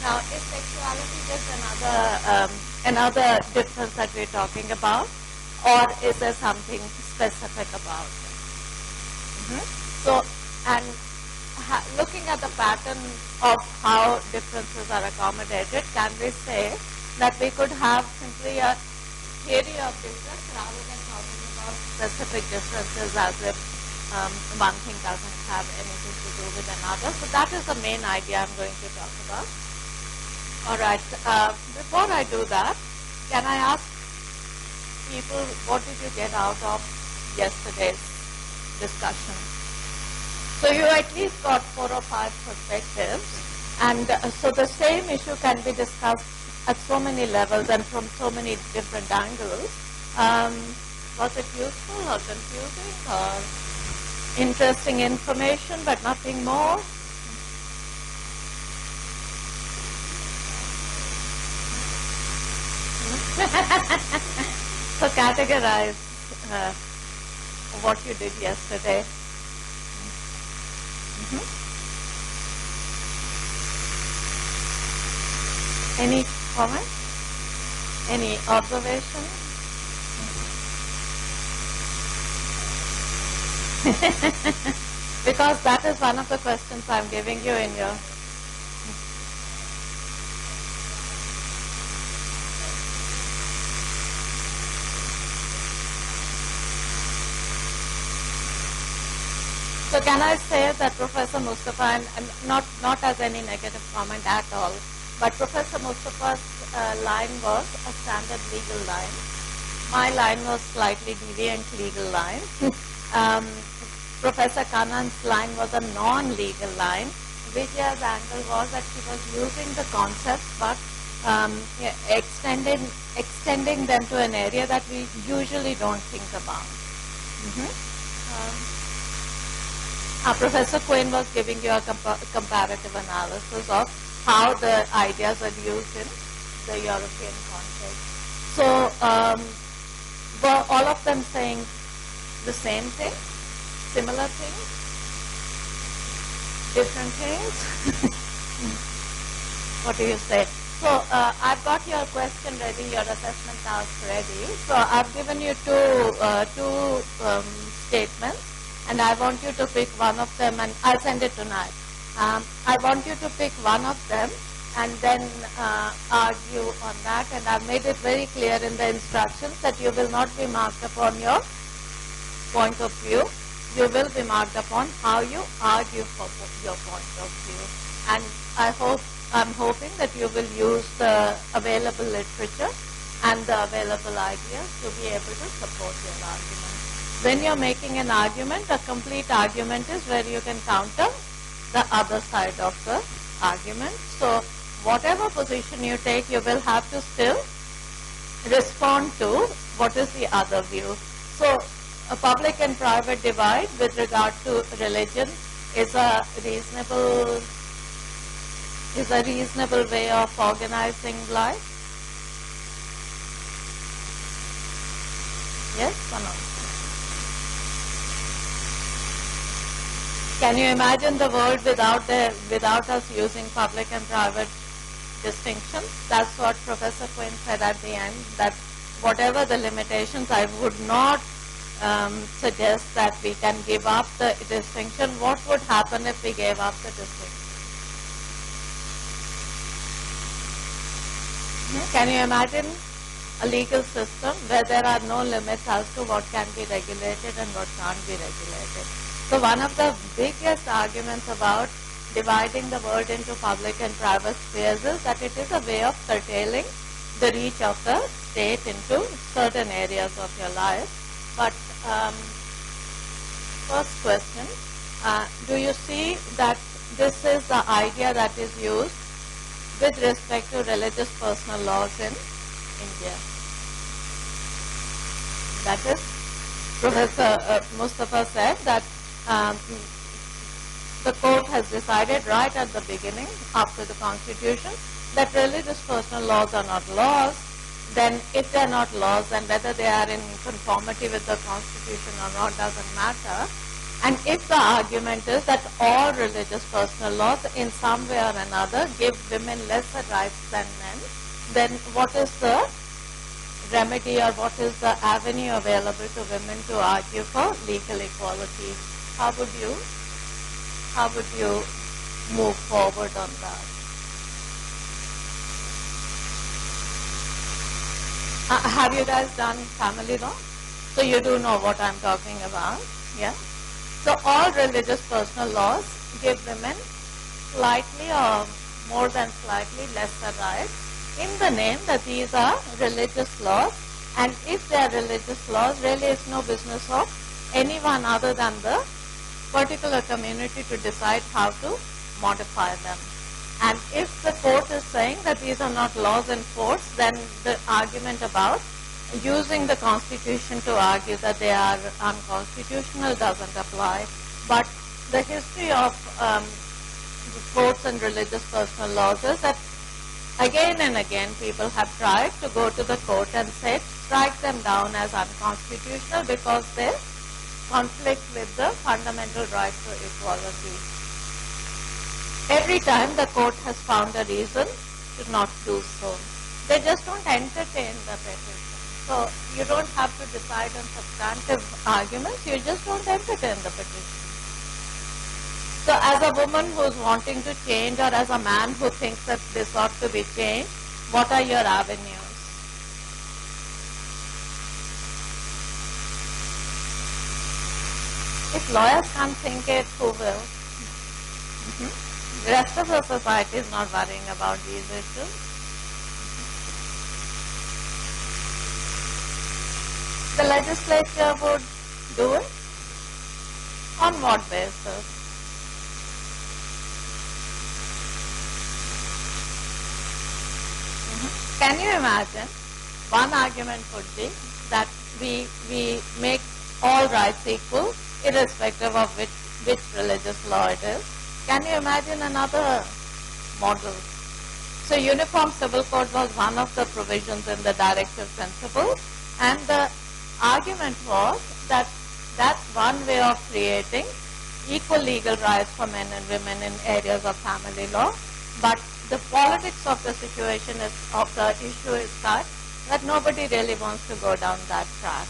Now, is sexuality just another difference that we're talking about, or is there something specific about it? So, and looking at the pattern of how differences are accommodated, can we say that we could have simply a theory of difference rather than talking about specific differences as if one thing doesn't have anything to do with another? So that is the main idea I'm going to talk about. All right. Before I do that, can I ask people, what did you get out of yesterday's discussion? So you at least got 4 or 5 perspectives, and so the same issue can be discussed at so many levels and from so many different angles. Was it useful or confusing or interesting information but nothing more? So categorize what you did yesterday. Any comment? Any observation? Because that is one of the questions I'm giving you in your... So can I say that Professor Mustafa, and not as any negative comment at all, but Professor Mustafa's line was a standard legal line. My line was slightly deviant legal line. Professor Kannan's line was a non-legal line. Vijay's angle was that she was using the concepts but extending them to an area that we usually don't think about. Professor Quinn was giving you a comparative analysis of how the ideas are used in the European context. So were all of them saying the same thing, similar things, different things? What do you say? So I've got your question ready, your assessment task ready. So I've given you two statements, and I want you to pick one of them, and I'll send it tonight. I want you to pick one of them and then argue on that, and I've made it very clear in the instructions that you will not be marked upon your point of view. You will be marked upon how you argue for your point of view. And I'm hoping that you will use the available literature and the available ideas to be able to support your argument. When you're making an argument, a complete argument is where you can counter the other side of the argument. So whatever position you take, you will have to still respond to what is the other view. So a public and private divide with regard to religion is a reasonable way of organizing life. Yes or no? Can you imagine the world without us using public and private distinctions? That's what Professor Quinn said at the end, that whatever the limitations, I would not suggest that we can give up the distinction. What would happen if we gave up the distinction? Can you imagine a legal system where there are no limits as to what can be regulated and what can't be regulated? So one of the biggest arguments about dividing the world into public and private spheres is that it is a way of curtailing the reach of the state into certain areas of your life. But first question, do you see that this is the idea that is used with respect to religious personal laws in India? That is, Professor Mustafa said that the court has decided right at the beginning, after the constitution, that religious personal laws are not laws. Then if they are not laws, then whether they are in conformity with the constitution or not doesn't matter. And if the argument is that all religious personal laws in some way or another give women lesser rights than men, then what is the remedy or what is the avenue available to women to argue for legal equality? How would you move forward on that? Have you guys done family law? So you do know what I'm talking about, yeah? So all religious personal laws give women slightly or more than slightly lesser rights in the name that these are religious laws, and if they are religious laws, really it's no business of anyone other than the particular community to decide how to modify them. And if the court is saying that these are not laws in force, then the argument about using the constitution to argue that they are unconstitutional doesn't apply. But the history of courts and religious personal laws is that again and again people have tried to go to the court and say strike them down as unconstitutional because they conflict with the fundamental right to equality. Every time the court has found a reason to not do so. They just don't entertain the petition. So you don't have to decide on substantive arguments, you just don't entertain the petition. So as a woman who's wanting to change or as a man who thinks that this ought to be changed, what are your avenues? If lawyers can't think it, who will? The rest of the society is not worrying about these issues. The legislature would do it? On what basis? Can you imagine? One argument could be that we make all rights equal, irrespective of which religious law it is. Can you imagine another model? So Uniform Civil Code was one of the provisions in the directive principles, and the argument was that that's one way of creating equal legal rights for men and women in areas of family law, but the politics of the situation of the issue is such that nobody really wants to go down that track.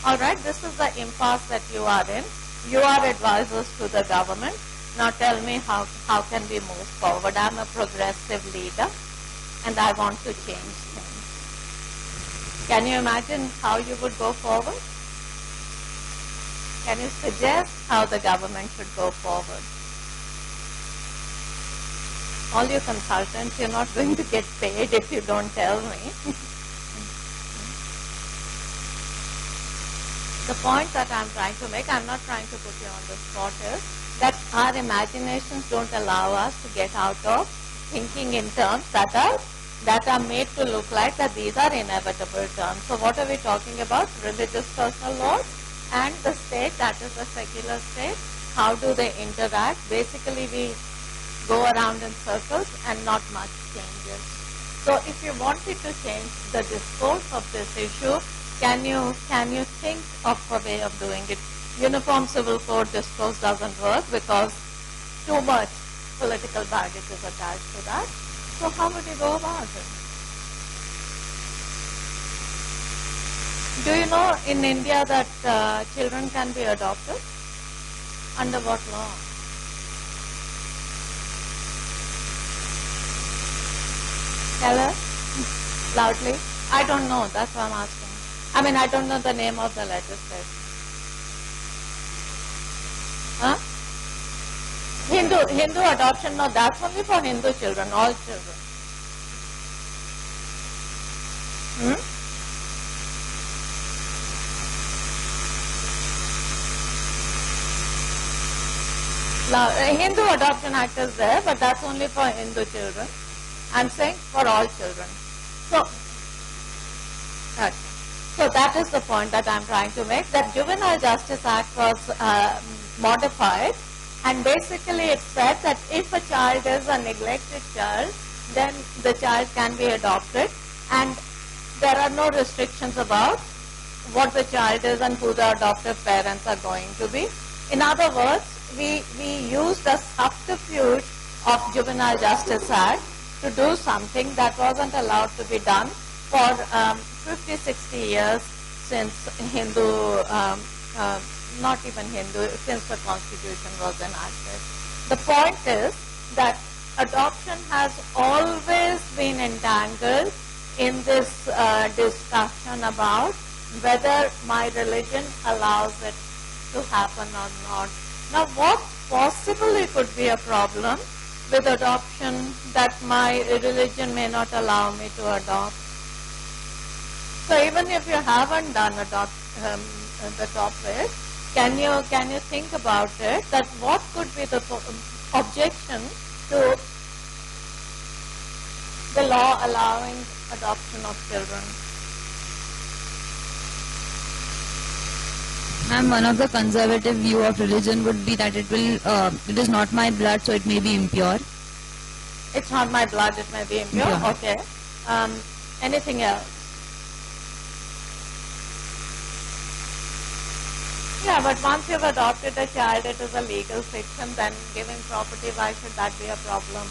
All right, this is the impasse that you are in. You are advisors to the government. Now tell me how can we move forward? I'm a progressive leader and I want to change things. Can you imagine how you would go forward? Can you suggest how the government should go forward? All you consultants, you're not going to get paid if you don't tell me. The point that I'm trying to make, I'm not trying to put you on the spot, is that our imaginations don't allow us to get out of thinking in terms that are made to look like that these are inevitable terms. So what are we talking about? Religious personal laws and the state, that is the secular state. How do they interact? Basically, we go around in circles and not much changes. So if you wanted to change the discourse of this issue, can you think of a way of doing it? Uniform Civil Code discourse doesn't work because too much political baggage is attached to that. So how would you go about it? Do you know in India that children can be adopted? Under what law? Tell us loudly. I don't know, that's why I'm asking. I mean, I don't know the name of the legislature. Huh? Hindu adoption, no, that's only for Hindu children, all children. Hindu Adoption Act is there, but that's only for Hindu children. I'm saying for all children. So that is the point that I'm trying to make, that Juvenile Justice Act was modified, and basically it said that if a child is a neglected child, then the child can be adopted, and there are no restrictions about what the child is and who the adoptive parents are going to be. In other words, we use the subterfuge of Juvenile Justice Act to do something that wasn't allowed to be done for 50, 60 years since Hindu, not even Hindu, since the Constitution was enacted. The point is that adoption has always been entangled in this discussion about whether my religion allows it to happen or not. Now, what possibly could be a problem with adoption that my religion may not allow me to adopt? So, even if you haven't done the topic, can you think about it? That what could be the objection to the law allowing adoption of children? Ma'am, one of the conservative view of religion would be that it is not my blood, so it may be impure. It's not my blood, it may be impure. Okay. Anything else? Yeah, but once you've adopted a child, it is a legal fiction. Then giving property, why should that be a problem?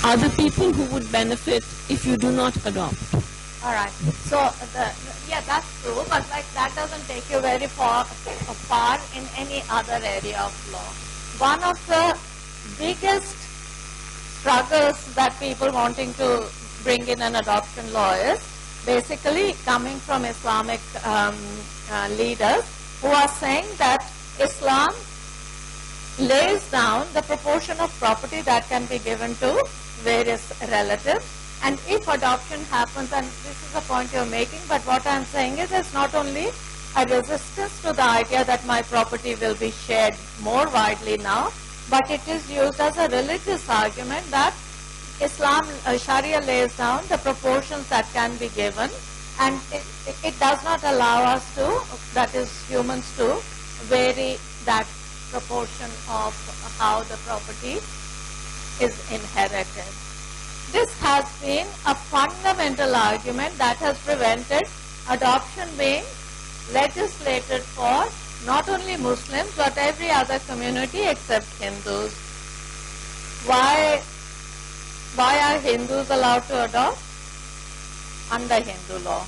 Are the people who would benefit if you do not adopt? All right. So, yeah, that's true, but like that doesn't take you very far in any other area of law. One of the biggest struggles that people wanting to bring in an adoption law is basically coming from Islamic leaders who are saying that Islam lays down the proportion of property that can be given to various relatives. And if adoption happens, and this is the point you're making, but what I'm saying is it's not only a resistance to the idea that my property will be shared more widely now, but it is used as a religious argument that Islam, Sharia lays down the proportions that can be given, and it does not allow us to, that is humans to, vary that proportion of how the property is inherited. This has been a fundamental argument that has prevented adoption being legislated for not only Muslims but every other community except Hindus. Why are Hindus allowed to adopt? Under Hindu law.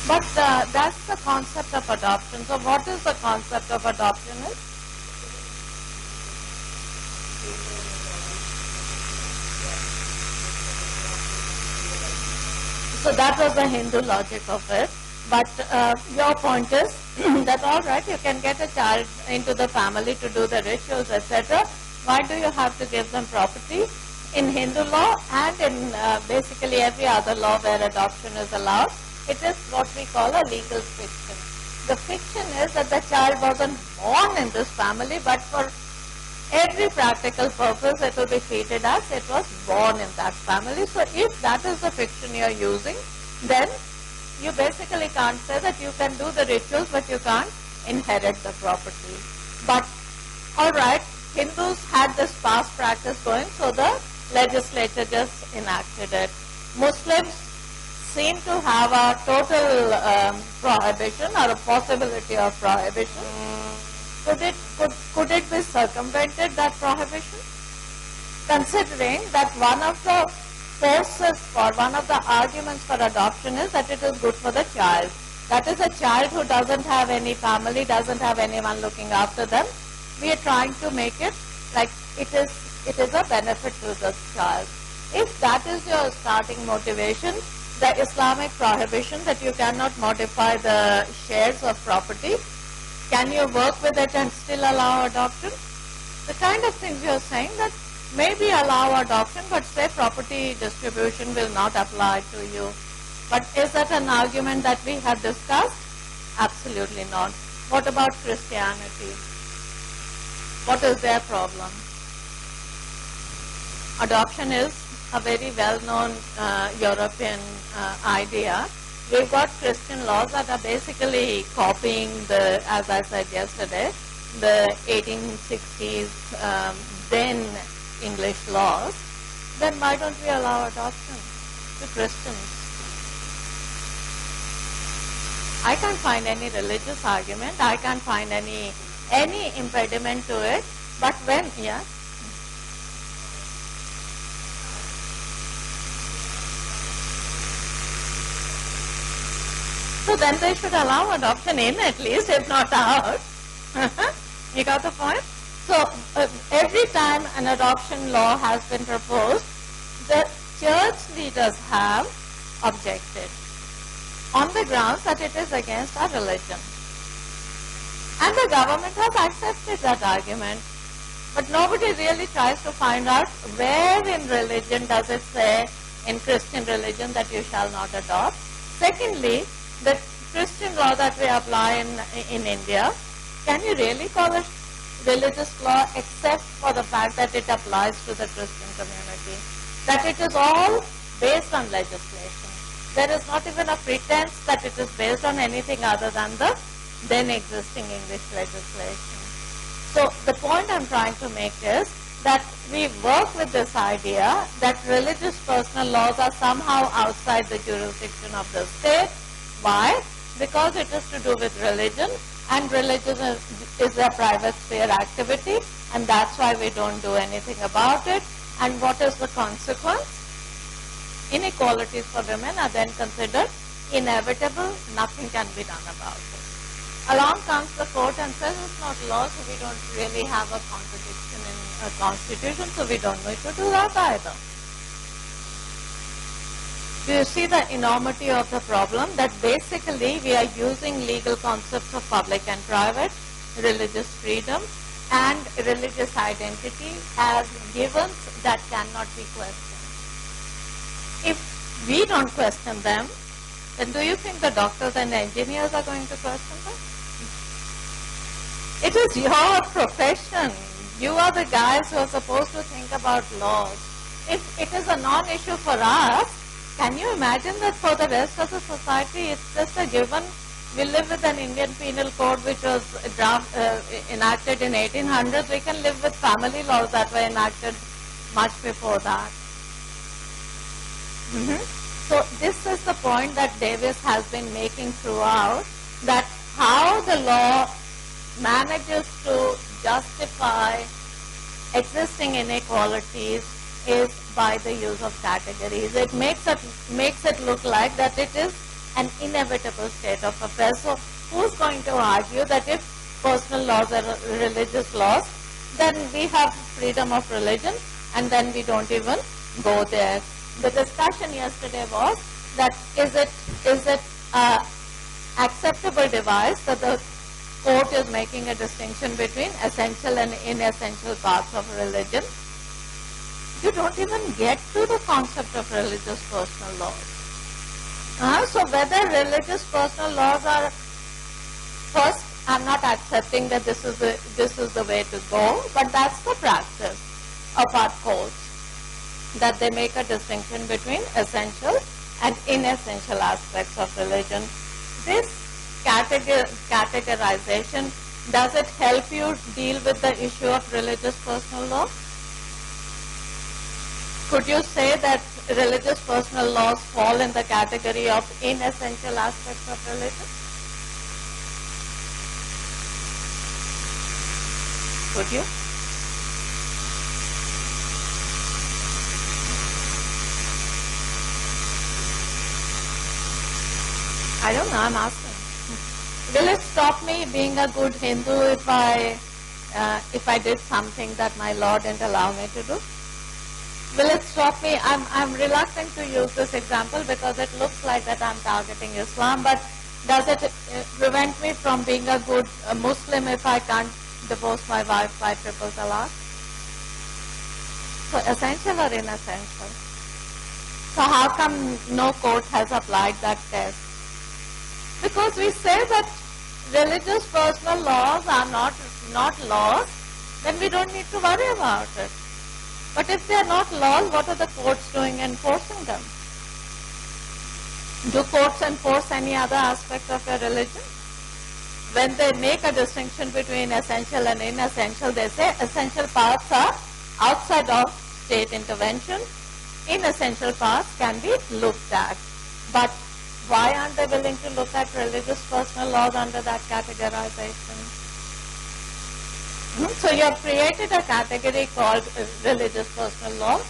But that's the concept of adoption. So what is the concept of adoption is? So that was the Hindu logic of it. But your point is that all right, you can get a child into the family to do the rituals, etc. Why do you have to give them property? In Hindu law and in basically every other law where adoption is allowed, it is what we call a legal fiction. The fiction is that the child wasn't born in this family, but for every practical purpose it will be treated as it was born in that family. So if that is the fiction you are using, then you basically can't say that you can do the rituals but you can't inherit the property. But alright, Hindus had this past practice going, so the legislature just enacted it. Muslims seem to have a total prohibition or a possibility of prohibition. Could it be circumvented, that prohibition? Considering that one of the forces for, one of the arguments for adoption is that it is good for the child. That is, a child who doesn't have any family, doesn't have anyone looking after them, we are trying to make it like it is a benefit to the child. If that is your starting motivation, the Islamic prohibition that you cannot modify the shares of property, can you work with it and still allow adoption? The kind of things you are saying that maybe allow adoption, but say property distribution will not apply to you. But is that an argument that we have discussed? Absolutely not. What about Christianity? What is their problem? Adoption is a very well-known European idea. We've got Christian laws that are basically copying the, as I said yesterday, the 1860s then English laws. Then why don't we allow adoption to Christians? I can't find any religious argument. I can't find any impediment to it. But when, yeah. So then they should allow adoption in at least, if not out. You got the point? So every time an adoption law has been proposed, the church leaders have objected on the grounds that it is against our religion. And the government has accepted that argument. But nobody really tries to find out where in religion does it say, in Christian religion, that you shall not adopt. Secondly, the Christian law that we apply in India, can you really call it religious law except for the fact that it applies to the Christian community? That it is all based on legislation. There is not even a pretense that it is based on anything other than the then existing English legislation. So the point I'm trying to make is that we work with this idea that religious personal laws are somehow outside the jurisdiction of the state. Why? Because it is to do with religion, and religion is a private sphere activity, and that's why we don't do anything about it. And what is the consequence? Inequalities for women are then considered inevitable. Nothing can be done about it. Along comes the court and says it's not law, so we don't really have a contradiction in a constitution, so we don't need to do that either. Do you see the enormity of the problem? That basically we are using legal concepts of public and private, religious freedom, and religious identity as givens that cannot be questioned. If we don't question them, then do you think the doctors and engineers are going to question them? It is your profession. You are the guys who are supposed to think about laws. If it is a non-issue for us, can you imagine that for the rest of the society it's just a given? We live with an Indian penal code which was enacted in 1800s. We can live with family laws that were enacted much before that. So this is the point that Davis has been making throughout, that how the law manages to justify existing inequalities is by the use of categories. It makes it look like that it is an inevitable state of affairs. So who's going to argue that if personal laws are religious laws, then we have freedom of religion and then we don't even go there? The discussion yesterday was that is it acceptable device that the court is making a distinction between essential and inessential parts of religion. You don't even get to the concept of religious personal laws. So whether religious personal laws are, first, I'm not accepting that this is the way to go, but that's the practice of our courts, that they make a distinction between essential and inessential aspects of religion. This categorization, does it help you deal with the issue of religious personal law? Could you say that religious personal laws fall in the category of inessential aspects of religion? Could you? I don't know, I'm asking. Will it stop me being a good Hindu if I if I did something that my law didn't allow me to do? Will it stop me? I'm reluctant to use this example because it looks like that I'm targeting Islam, but does it prevent me from being a good Muslim if I can't divorce my wife by triple talaq? So essential or inessential? So how come no court has applied that test? Because we say that religious personal laws are not laws, then we don't need to worry about it. But if they are not laws, what are the courts doing enforcing them? Do courts enforce any other aspect of your religion? When they make a distinction between essential and inessential, they say essential parts are outside of state intervention. Inessential parts can be looked at. But why aren't they willing to look at religious personal laws under that categorization? So you have created a category called religious personal law,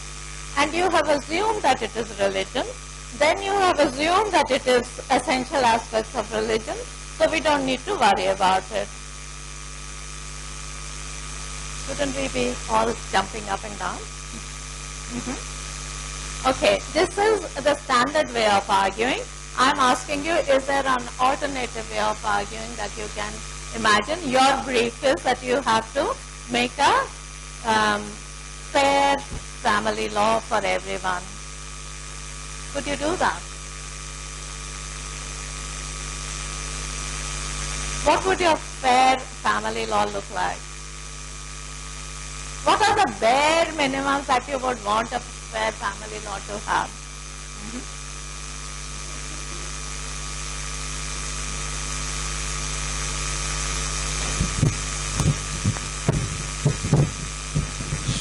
and you have assumed that it is religion. Then you have assumed that it is essential aspects of religion, so we don't need to worry about it. Shouldn't we be all jumping up and down? Okay, this is the standard way of arguing. I'm asking you, is there an alternative way of arguing that you can imagine? Your brief is that you have to make a fair family law for everyone. Could you do that? What would your fair family law look like? What are the bare minimums that you would want a fair family law to have?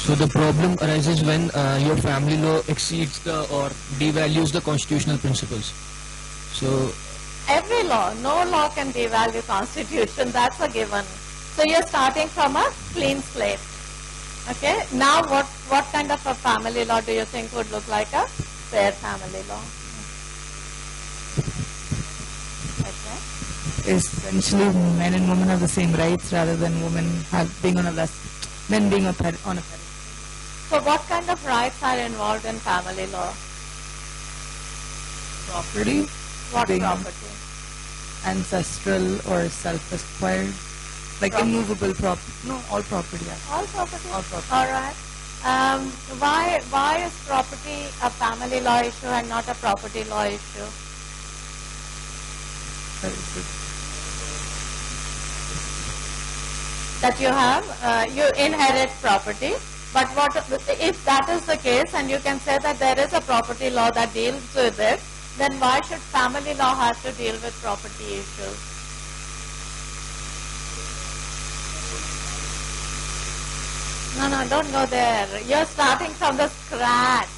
So the problem arises when your family law exceeds or devalues the constitutional principles. So every law, no law can devalue constitution, that's a given. So you're starting from a clean slate. Okay, now what kind of a family law do you think would look like a fair family law? Okay. Essentially, men and women have the same rights rather than women being on a men being on a pedestal. So what kind of rights are involved in family law? Property. What being property? Ancestral or self-acquired. Like Property. immovable property. No, all property. Yeah. All property? All property. All right. Why is property a family law issue and not a property law issue? That is good. That you have, you inherit property, but what if that is the case and you can say that there is a property law that deals with it, then why should family law have to deal with property issues? No, don't go there. You're starting from the scratch.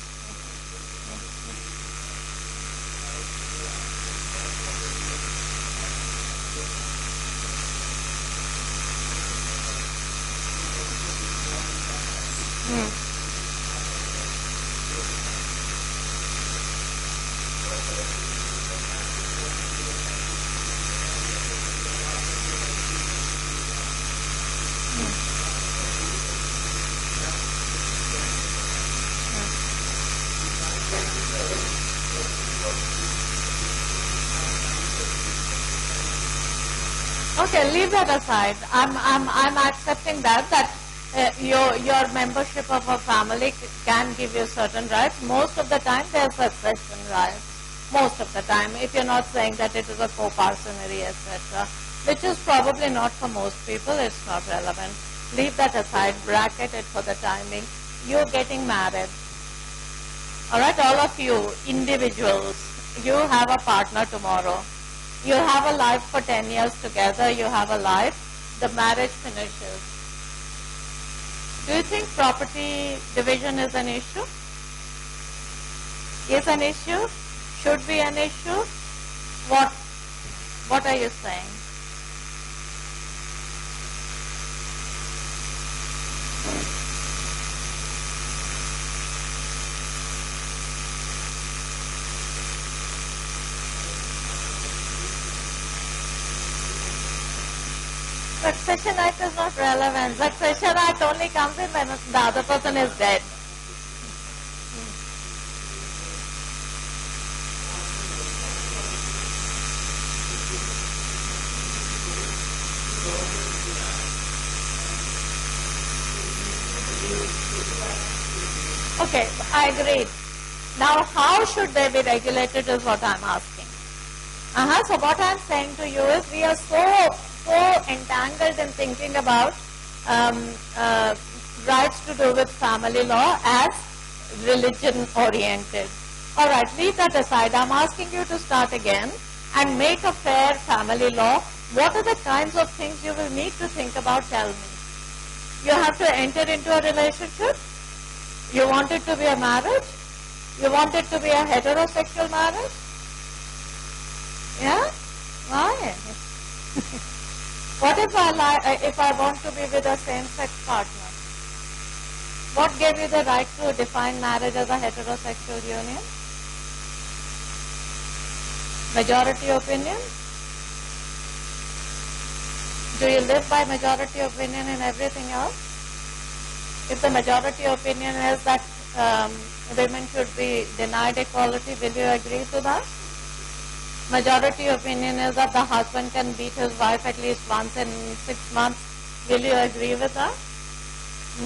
Okay, leave that aside. I'm accepting that your membership of a family can give you certain rights. Most of the time, there's succession rights. Most of the time, if you're not saying that it is a co-parsonary, etc., which is probably not for most people, it's not relevant. Leave that aside, bracket it for the timing. You're getting married. All right, all of you, individuals, you have a partner tomorrow. You have a life for 10 years together, you have a life, the marriage finishes. Do you think property division is an issue? Is an issue? Should be an issue? What are you saying? Succession act is not relevant. Succession act only comes in when the other person is dead. Okay, I agree. Now, how should they be regulated is what I'm asking. So what I'm saying to you is we are so entangled in thinking about rights to do with family law as religion oriented. Alright, leave that aside. I'm asking you to start again and make a fair family law. What are the kinds of things you will need to think about? Tell me. You have to enter into a relationship. You want it to be a marriage. You want it to be a heterosexual marriage. Yeah? Why? What if I want to be with a same-sex partner? What gave you the right to define marriage as a heterosexual union? Majority opinion? Do you live by majority opinion in everything else? If the majority opinion is that women should be denied equality, will you agree to that? Majority opinion is that the husband can beat his wife at least once in 6 months. Will you agree with that?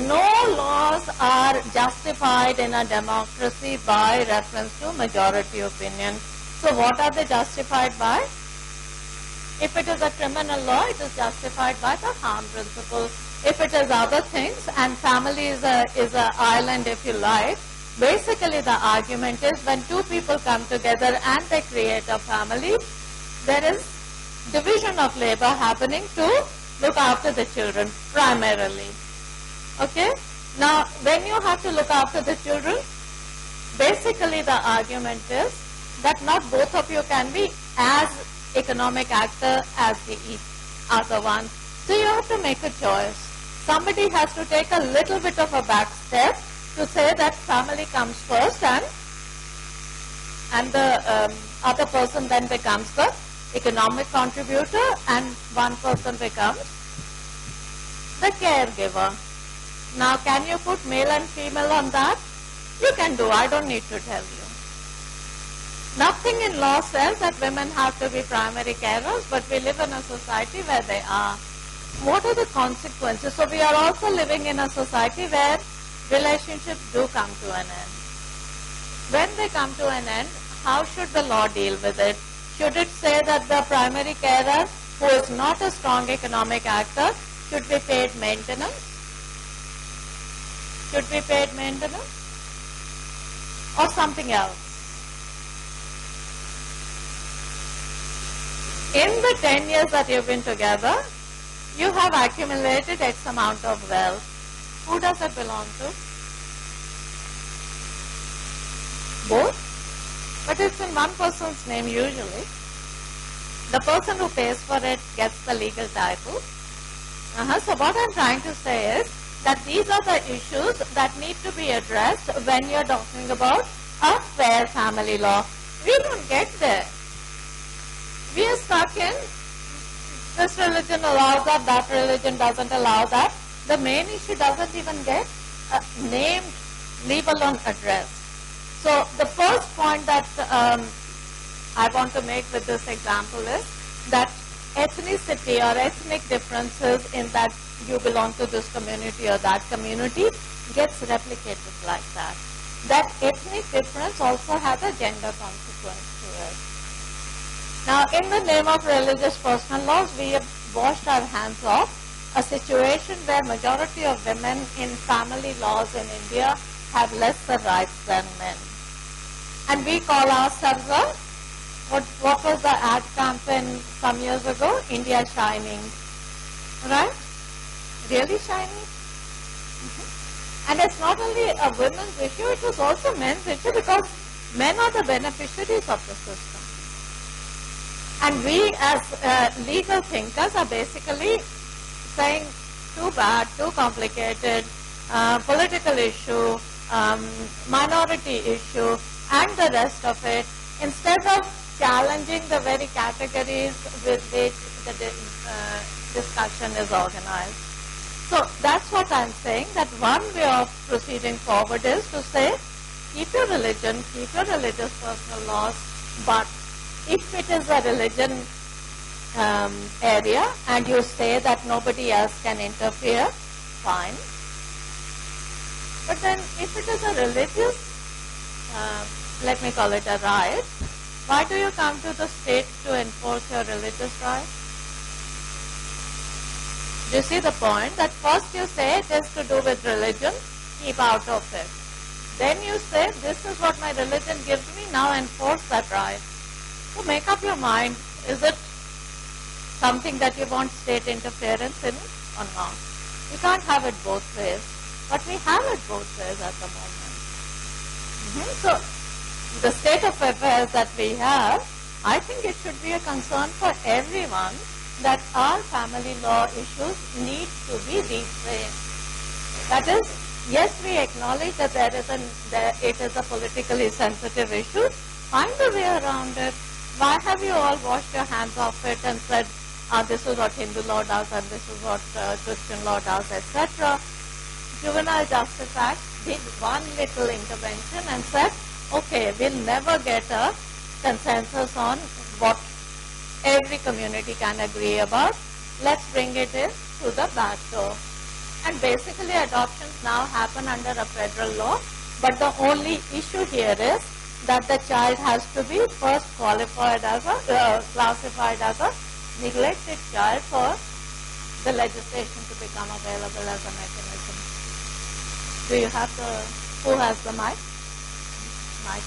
No laws are justified in a democracy by reference to majority opinion. So what are they justified by? If it is a criminal law, it is justified by the harm principle. If it is other things, and family is a island if you like, basically the argument is when two people come together and they create a family, there is division of labor happening to look after the children primarily. Okay? Now, when you have to look after the children, basically the argument is that not both of you can be as economic actor as the other one. So you have to make a choice. Somebody has to take a little bit of a back step to say that family comes first and the other person then becomes the economic contributor and one person becomes the caregiver. Now, can you put male and female on that? You can do. I don't need to tell you. Nothing in law says that women have to be primary carers, but we live in a society where they are. What are the consequences? So we are also living in a society where relationships do come to an end. When they come to an end, how should the law deal with it? Should it say that the primary carer, who is not a strong economic actor, should be paid maintenance? Should be paid maintenance? Or something else? In the 10 years that you've been together, you have accumulated X amount of wealth. Who does it belong to? Both? But it's in one person's name usually. The person who pays for it gets the legal title. So what I'm trying to say is that these are the issues that need to be addressed when you're talking about a fair family law. We don't get there. We are stuck in this religion allows that religion doesn't allow that. The main issue doesn't even get named, leave alone addressed. So the first point that I want to make with this example is that ethnicity or ethnic differences in that you belong to this community or that community gets replicated like that. That ethnic difference also has a gender consequence to it. Now, in the name of religious personal laws, we have washed our hands off a situation where majority of women in family laws in India have lesser rights than men. And we call ourselves what was the ad campaign some years ago? India Shining. Right? Really shining? And it's not only a women's issue, it was also men's issue because men are the beneficiaries of the system. And we as legal thinkers are basically saying too bad, too complicated, political issue, minority issue, and the rest of it, instead of challenging the very categories with which discussion is organized. So that's what I'm saying, that one way of proceeding forward is to say, keep your religion, keep your religious personal laws, but if it is a religion area and you say that nobody else can interfere, fine. But then if it is a religious, let me call it a right, why do you come to the state to enforce your religious right? Do you see the point? That first you say it is to do with religion, keep out of it. Then you say, this is what my religion gives me, now enforce that right. So make up your mind, is it something that you want state interference in it or not? You can't have it both ways, but we have it both ways at the moment. So the state of affairs that we have, I think it should be a concern for everyone that our family law issues need to be reframed. That is, yes, we acknowledge that it is a politically sensitive issue. Find a way around it. Why have you all washed your hands off it and said, this is what Hindu law does and this is what Christian law does, etc. Juvenile Justice Act did one little intervention and said, okay, we'll never get a consensus on what every community can agree about. Let's bring it in to the back door. And basically adoptions now happen under a federal law, but the only issue here is that the child has to be first qualified as a, classified as a neglected child for the legislation to become available as a mechanism. Do you have the, who has the mic? Mic.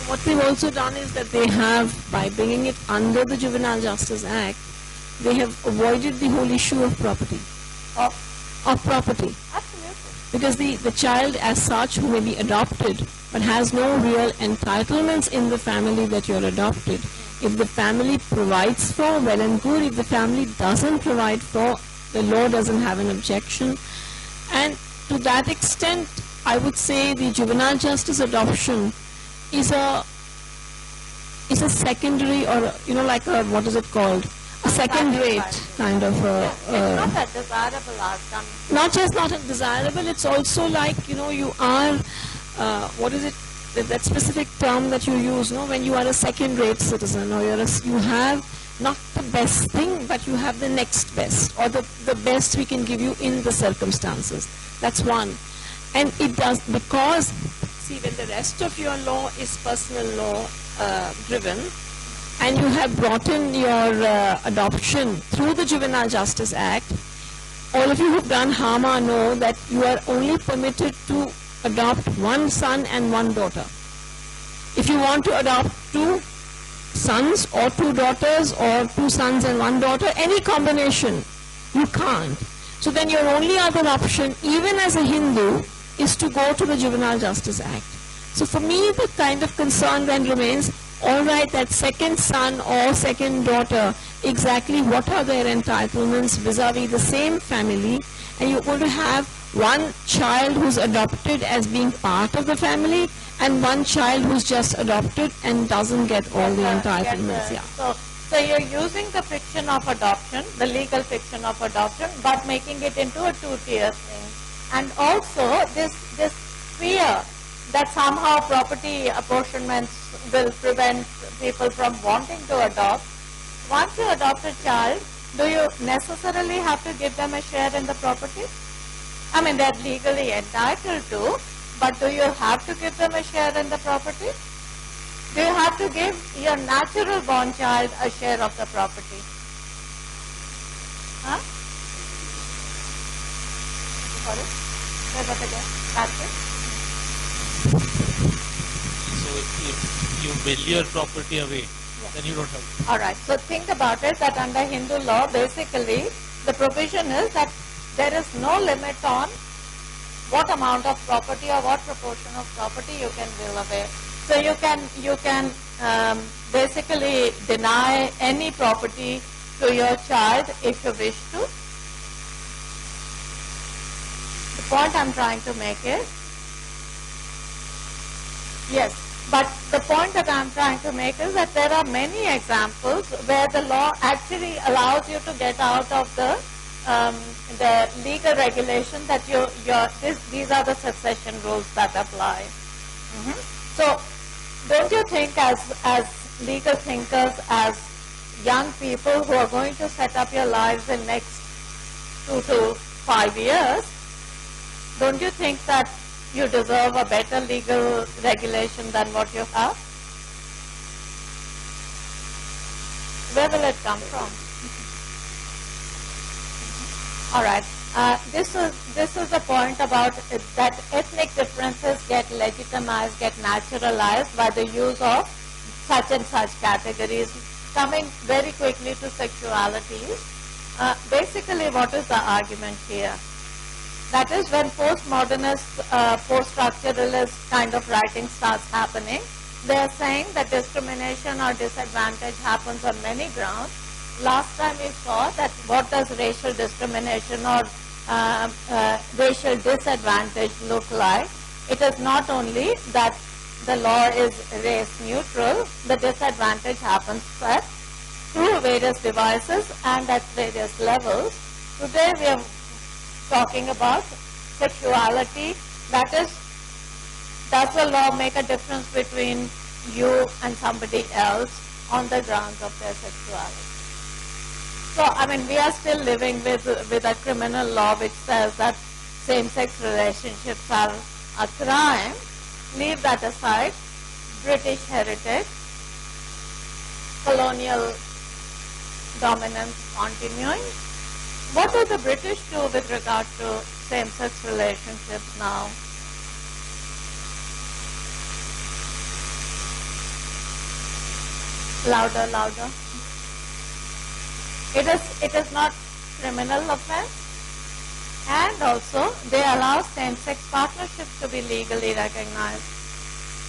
What they've also done is that they have, by bringing it under the Juvenile Justice Act, they have avoided the whole issue of property. Of property. Absolutely. Because the child as such who may be adopted but has no real entitlements in the family that you're adopted, if the family provides for, well and good. If the family doesn't provide for, the law doesn't have an objection. And to that extent, I would say the juvenile justice adoption is a secondary, or like a, what is it called, a second rate kind of It's not a desirable outcome. not just not desirable, it's also like, you are, what is it, that specific term that you use, when you are a second-rate citizen, or you have not the best thing, but you have the next best, or the best we can give you in the circumstances. That's one. And it does, because, see, when the rest of your law is personal law driven, and you have brought in your adoption through the Juvenile Justice Act, all of you who've done HAMA know that you are only permitted to adopt one son and one daughter. If you want to adopt two sons or two daughters or two sons and one daughter, any combination, you can't. So then your only other option, even as a Hindu, is to go to the Juvenile Justice Act. So for me, the kind of concern then remains, all right, that second son or second daughter, exactly what are their entitlements vis-a-vis the same family, and you're going to have one child who's adopted as being part of the family, and one child who's just adopted and doesn't get all the entitlements. Yeah. So you're using the fiction of adoption, the legal fiction of adoption, but making it into a two-tier thing. And also this fear that somehow property apportionments will prevent people from wanting to adopt. Once you adopt a child, do you necessarily have to give them a share in the property? I mean, they're legally entitled to, but do you have to give them a share in the property? Do you have to give your natural born child a share of the property? Huh? Sorry? Say that again. That's it. So if you will your property away, then you don't have. All right. So think about it, that under Hindu law, basically, the provision is that there is no limit on what amount of property or what proportion of property you can will away. So you can basically deny any property to your child if you wish to. The point I'm trying to make is, yes, But the point that I'm trying to make is that there are many examples where the law actually allows you to get out of the legal regulation that these are the succession rules that apply. So, don't you think as legal thinkers, as young people who are going to set up your lives in next 2 to 5 years, don't you think that you deserve a better legal regulation than what you have? Where will it come from? All right. This is the point about that ethnic differences get legitimized, get naturalized by the use of such and such categories. Coming very quickly to sexualities, basically what is the argument here? That is, when postmodernist, post-structuralist kind of writing starts happening, they are saying that discrimination or disadvantage happens on many grounds. Last time we saw that what does racial discrimination or racial disadvantage look like? It is not only that the law is race neutral, the disadvantage happens through various devices and at various levels. Today we are talking about sexuality, that is, does the law make a difference between you and somebody else on the grounds of their sexuality? So, I mean, we are still living with a criminal law which says that same-sex relationships are a crime. Leave that aside. British heritage, colonial dominance continuing. What do the British do with regard to same-sex relationships now? Louder, louder. It is not criminal offense, and also they allow same-sex partnerships to be legally recognized.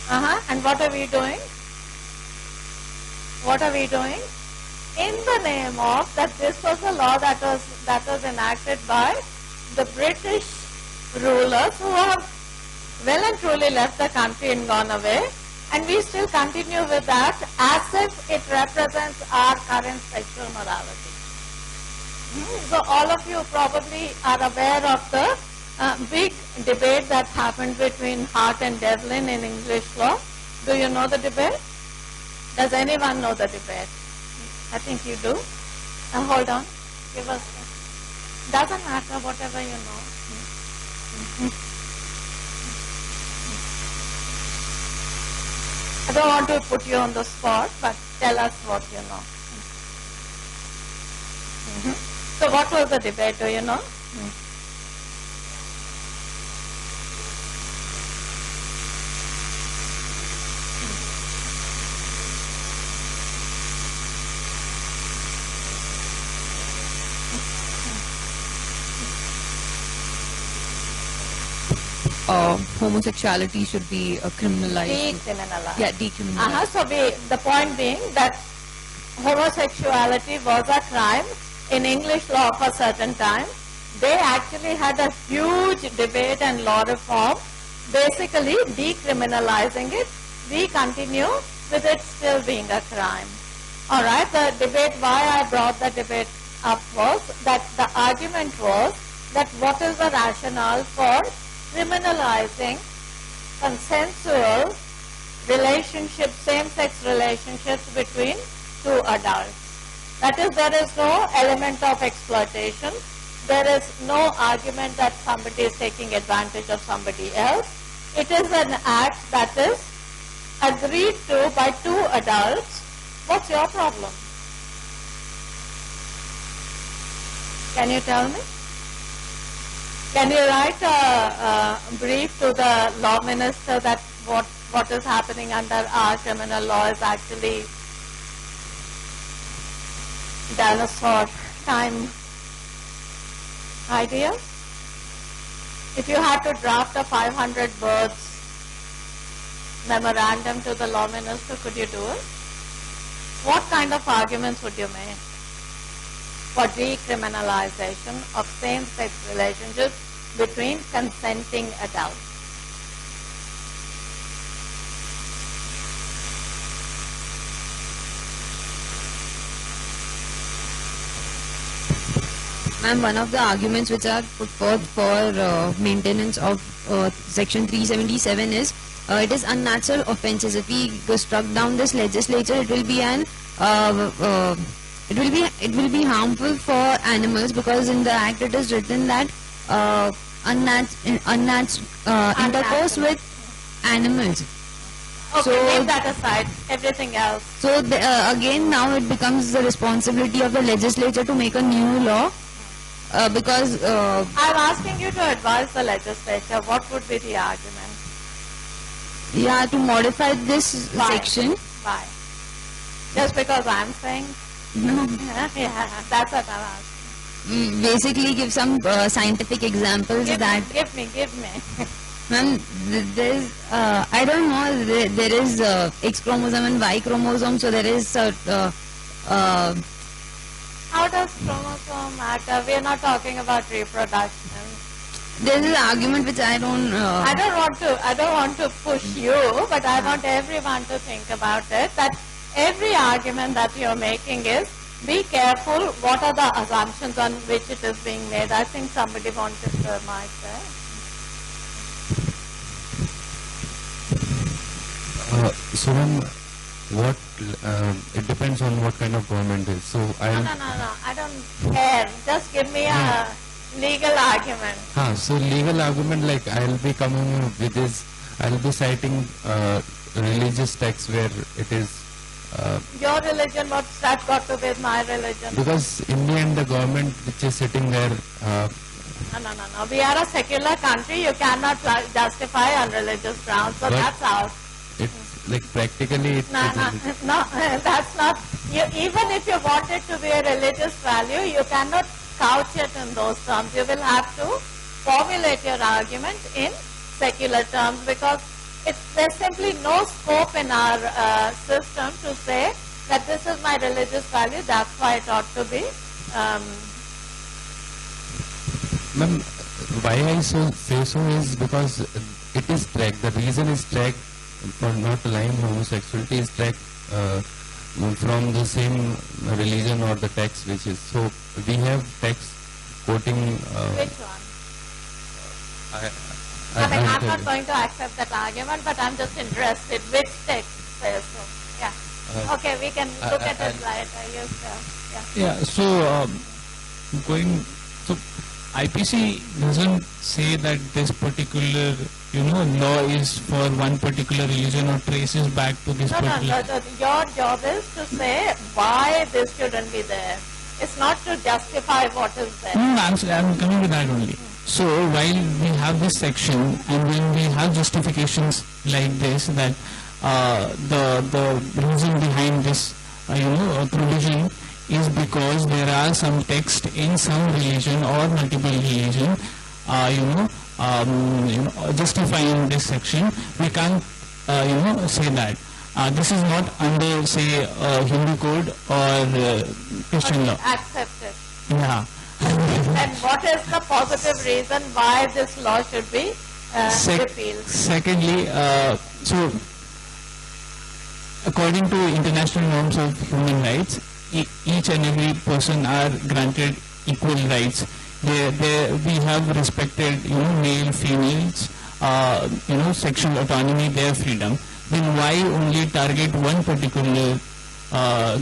And what are we doing? What are we doing? In the name of that, this was a law that was enacted by the British rulers who have well and truly left the country and gone away, and we still continue with that as if it represents our current sexual morality. So all of you probably are aware of the big debate that happened between Hart and Devlin in English law. Do you know the debate? Does anyone know the debate? I think you do. Hold on. Give us. Doesn't matter, whatever you know. I don't want to put you on the spot, but tell us what you know. So what was the debate, do you know? Homosexuality should be criminalized. Decriminalized. Yeah, decriminalized. So the point being that homosexuality was a crime in English law for a certain time. They actually had a huge debate and law reform, basically decriminalizing it. We continue with it still being a crime. Alright, the debate, why I brought the debate up was that the argument was that what is the rationale for criminalizing consensual relationships, same-sex relationships between two adults. That is, there is no element of exploitation. There is no argument that somebody is taking advantage of somebody else. It is an act that is agreed to by two adults. What's your problem? Can you tell me? Can you write a brief to the law minister that what is happening under our criminal law is actually dinosaur time idea? If you had to draft a 500 words memorandum to the law minister, could you do it? What kind of arguments would you make for decriminalization of same-sex relationships between consenting adults? And one of the arguments which are put forth for maintenance of Section 377 is it is unnatural offences. If we struck down this legislature, it will be it will be harmful for animals, because in the act it is written that intercourse with animals. Okay, So- leave that aside. Everything else. So again, now it becomes the responsibility of the legislature to make a new law, because I'm asking you to advise the legislature. What would be the argument? to modify this Why? section. Why? Just because I'm saying? No. Yeah, that's what I'm asking. Basically give some scientific examples that, Give me. ma'am, there's, I don't know, there is X chromosome and Y chromosome, so there is, How does chromosome matter? We are not talking about reproduction. there is an argument which I don't, I don't want to push you, but I want everyone to think about it, that every argument that you're making is, be careful what are the assumptions on which it is being made. I think somebody wanted the mic there. So then, what it depends on what kind of government is. So No, I don't care. Just give me a legal argument. so legal argument, like I'll be coming with this, I'll be citing religious texts where it is Your religion, what's that got to do with my religion? because in the end the government which is sitting there. No. We are a secular country. You cannot justify on religious grounds. So But- that's out. It's like practically it, No, that's not. Even if you want it to be a religious value, you cannot couch it in those terms. You will have to formulate your argument in secular terms, because there's simply no scope in our system to say that this is my religious value, that's why it ought to be. Ma'am, why I say so is because it is tracked. The reason is tracked for not allowing homosexuality is tracked from the same religion or the text which is. So we have text quoting. Which one? I I'm I'll not tell you. going to accept that argument, but I'm just interested. Which text says so? Yeah. Okay, we can look at it later. Yes, sir. Yeah. Yeah, so IPC doesn't say that this particular, law is for one particular religion or traces back to this No. particular. Your job is to say why this shouldn't be there. It's not to justify what is there. I'm coming to that only. So while we have this section and when we have justifications like this, that the reason behind this provision is because there are some text in some religion or multiple religion justifying this section, we can't say that this is not under, say, Hindu code or Christian law. Accept it. Yeah. And what is the positive reason why this law should be repealed? Secondly, so according to international norms of human rights, each and every person are granted equal rights. We have respected, male, females, sexual autonomy, their freedom. Then why only target one particular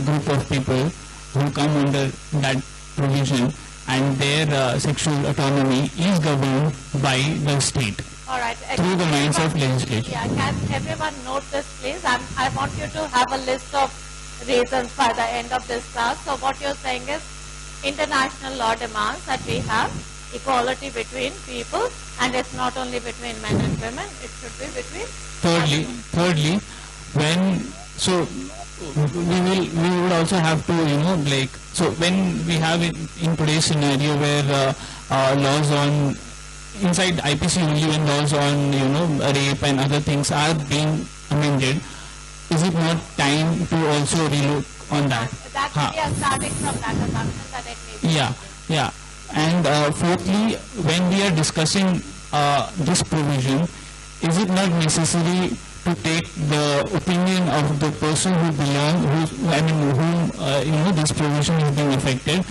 group of people who come under that provision, and their sexual autonomy is governed by the state All right. through the means of legislation? Yeah, can everyone note this, please? I want you to have a list of reasons by the end of this class. So what you're saying is, international law demands that we have equality between people, and it's not only between men and women, it should be between. Thirdly, we would also have to, so when we have it in today's scenario where laws on, inside IPC only, when laws on, rape and other things are being amended, is it not time to also relook on that? That we are starting from that assumption that it needs. Yeah. And fourthly, when we are discussing this provision, is it not necessary to take the opinion of the person whom this provision is being affected,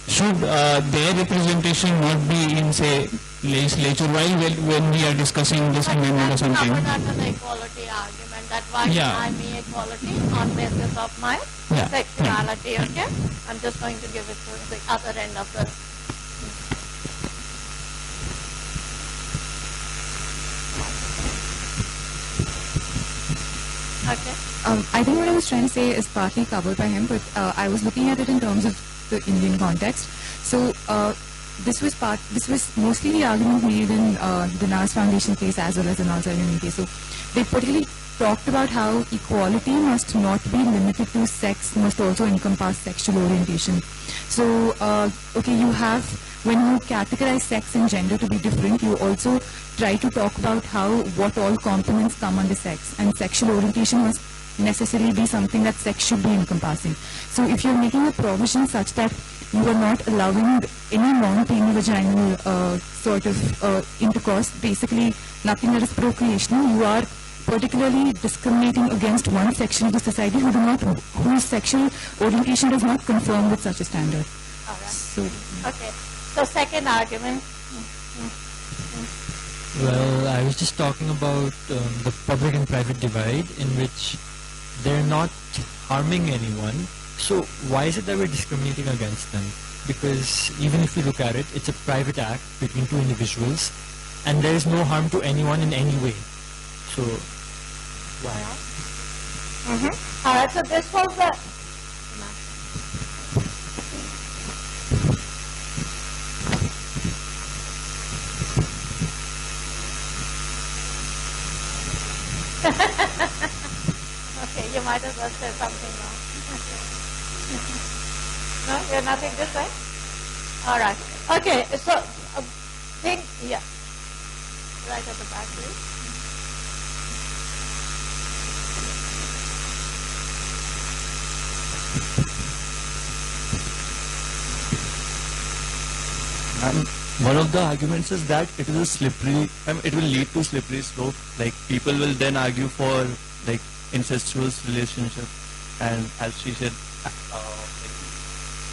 should their representation not be in, say, legislature while when we are discussing this amendment or something? Cover that an equality argument. That why Yeah. deny me equality on basis of my Yeah. sexuality. Okay, I'm just going to give it to the other end of the. Okay. I think what I was trying to say is partly covered by him, but I was looking at it in terms of the Indian context. So this was mostly the argument made in the NAS Foundation case as well as the Nalsa Union case. So they particularly talked about how equality must not be limited to sex, must also encompass sexual orientation. So, okay, you have, when you categorize sex and gender to be different, you also try to talk about what all components come under sex, and sexual orientation must necessarily be something that sex should be encompassing. So if you're making a provision such that you are not allowing any non-penile vaginal sort of intercourse, basically nothing that is procreational, you are particularly discriminating against one section of the society whose sexual orientation does not conform with such a standard. All right. So, Okay. So second argument. Well, I was just talking about the public and private divide in which they're not harming anyone. So why is it that we're discriminating against them? Because even if you look at it, it's a private act between two individuals and there is no harm to anyone in any way. So why? All right. So this was the. Okay, you might as well say something now. No, you're nothing to say? All right. Okay, so, think, yeah. Right at the back, please. One of the arguments is that it is a slippery, it will lead to slippery slope. Like people will then argue for like incestuous relationship, and as she said,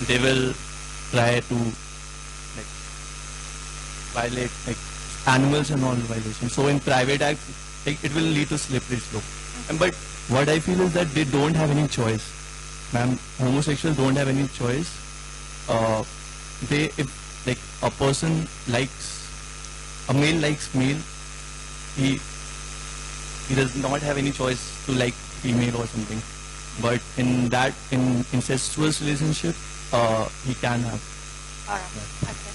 they will try to like violate like animals and all violations. So in private acts, like it will lead to slippery slope. But what I feel is that they don't have any choice. Ma'am, homosexuals don't have any choice. If like a person likes, a male likes male, he does not have any choice to like female or something. But in incestuous relationship, he can have. All right. Okay.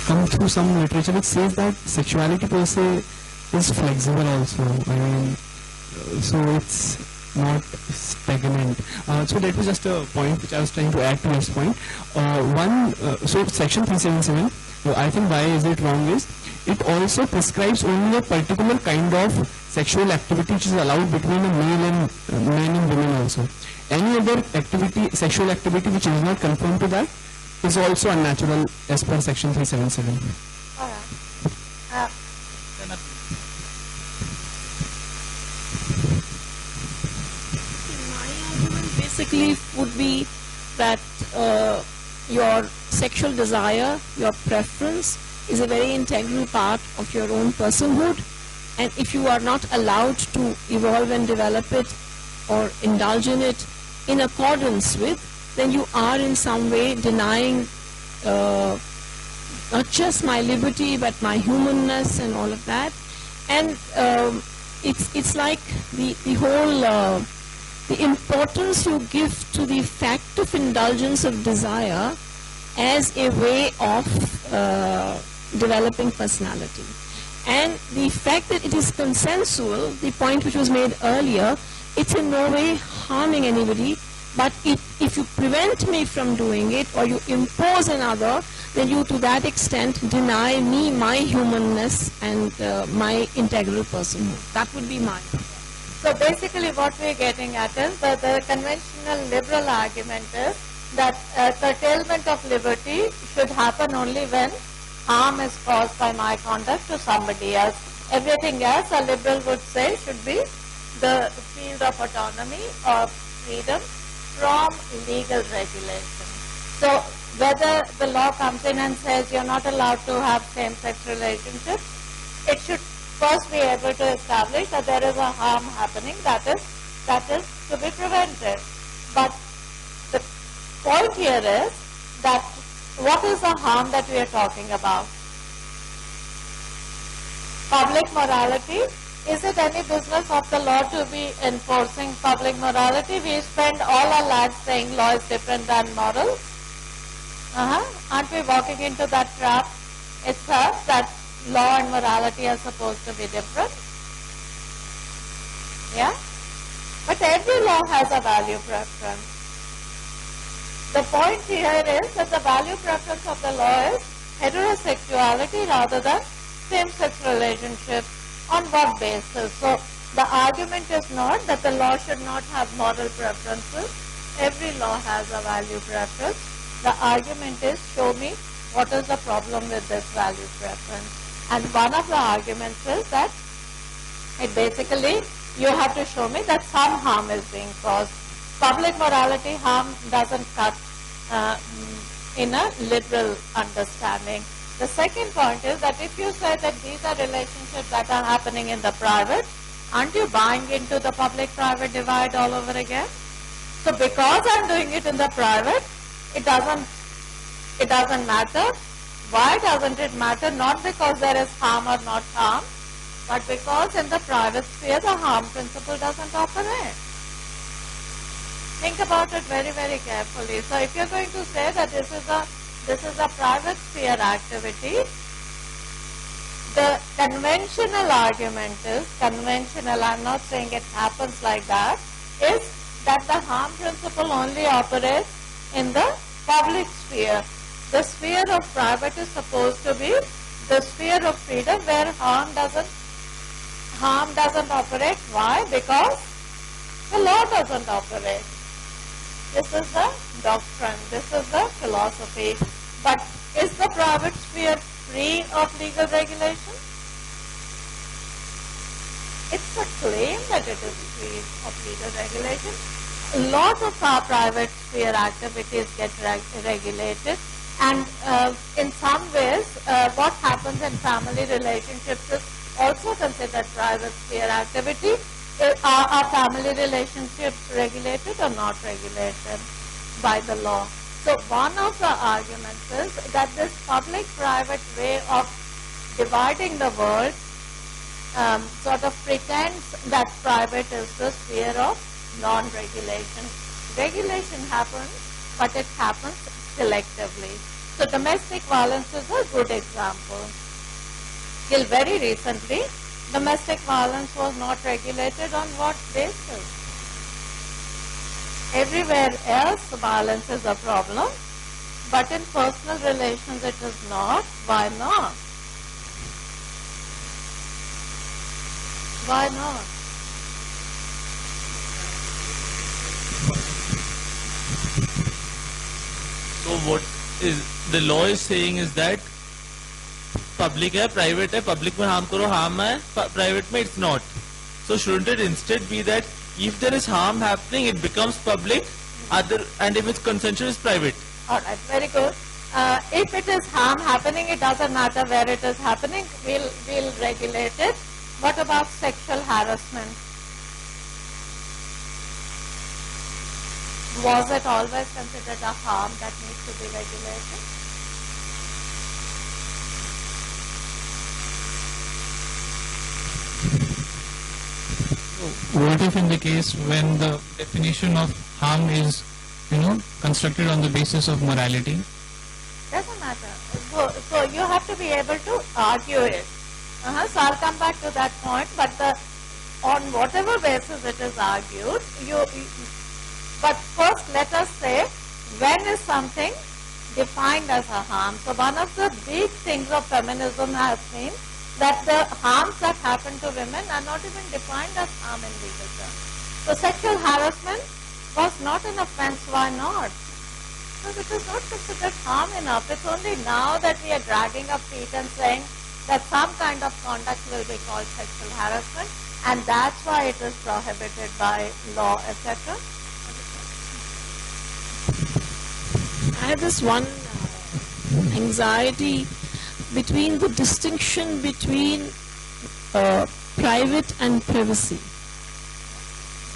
Come through some literature which says that sexuality per se is flexible also. I mean, so it's not stagnant. So that was just a point which I was trying to add to this point. So section 377, I think why is it wrong is, it also prescribes only a particular kind of sexual activity which is allowed between a male and men and women also. Any other activity, sexual activity which is not conformed to that is also unnatural as per section 377. All right. My argument basically would be that your sexual desire, your preference is a very integral part of your own personhood, and if you are not allowed to evolve and develop it or indulge in it in accordance with, then you are in some way denying not just my liberty but my humanness and all of that. And it's like the whole the importance you give to the fact of indulgence of desire as a way of developing personality. And the fact that it is consensual, the point which was made earlier, it's in no way harming anybody, but if you prevent me from doing it or you impose another, then you to that extent deny me my humanness and my integral personhood. That would be mine. So basically what we're getting at is that the conventional liberal argument is that curtailment of liberty should happen only when harm is caused by my conduct to somebody else. Everything else, a liberal would say, should be the field of autonomy or freedom from legal regulation. So whether the law comes in and says you're not allowed to have same-sex relationships, it should first be able to establish that there is a harm happening that is to be prevented. But the point here is that what is the harm that we are talking about? Public morality. Is it any business of the law to be enforcing public morality? We spend all our lives saying law is different than morals. Aren't we walking into that trap itself, that law and morality are supposed to be different? Yeah? But every law has a value preference. The point here is that the value preference of the law is heterosexuality rather than same-sex relationships. On what basis? So the argument is not that the law should not have moral preferences. Every law has a value preference. The argument is, show me what is the problem with this value preference. And one of the arguments is that it basically, you have to show me that some harm is being caused. Public morality harm doesn't cut in a literal understanding. The second point is that if you say that these are relationships that are happening in the private, aren't you buying into the public-private divide all over again? So because I'm doing it in the private, it doesn't matter. Why doesn't it matter? Not because there is harm or not harm, but because in the private sphere the harm principle doesn't operate. Think about it very, very carefully. So if you're going to say that this is a private sphere activity, the conventional argument is, conventional, I'm not saying it happens like that, is that the harm principle only operates in the public sphere. The sphere of private is supposed to be the sphere of freedom where harm doesn't operate. Why? Because the law doesn't operate. This is the doctrine, this is the philosophy. But is the private sphere free of legal regulation? It's a claim that it is free of legal regulation. A lot of our private sphere activities get regulated, and in some ways what happens in family relationships is also considered private sphere activity. Are family relationships regulated or not regulated by the law? So one of the arguments is that this public-private way of dividing the world sort of pretends that private is the sphere of non-regulation. Regulation happens, but it happens selectively. So domestic violence is a good example. Till very recently, domestic violence was not regulated on what basis? Everywhere else violence is a problem, but in personal relations it is not. Why not? Why not? So what is the law is saying is that public है, private है, public में harm करो, harm है, private में it's not. So shouldn't it instead be that if there is harm happening, it becomes public, and if it's consensual, it's private? Alright, very good. If it is harm happening, it doesn't matter where it is happening, we'll regulate it. What about sexual harassment? Was it always considered a harm that needs to be regulated? What if in the case when the definition of harm is, constructed on the basis of morality? Doesn't matter. So you have to be able to argue it. So I'll come back to that point, but on whatever basis it is argued, but first let us say, when is something defined as a harm? So one of the big things of feminism has been that the harms that happen to women are not even defined as harm in legal terms. So sexual harassment was not an offense. Why not? Because it is not considered harm enough. It's only now that we are dragging our feet and saying that some kind of conduct will be called sexual harassment, and that's why it is prohibited by law, etc. I have this one anxiety between the distinction between private and privacy.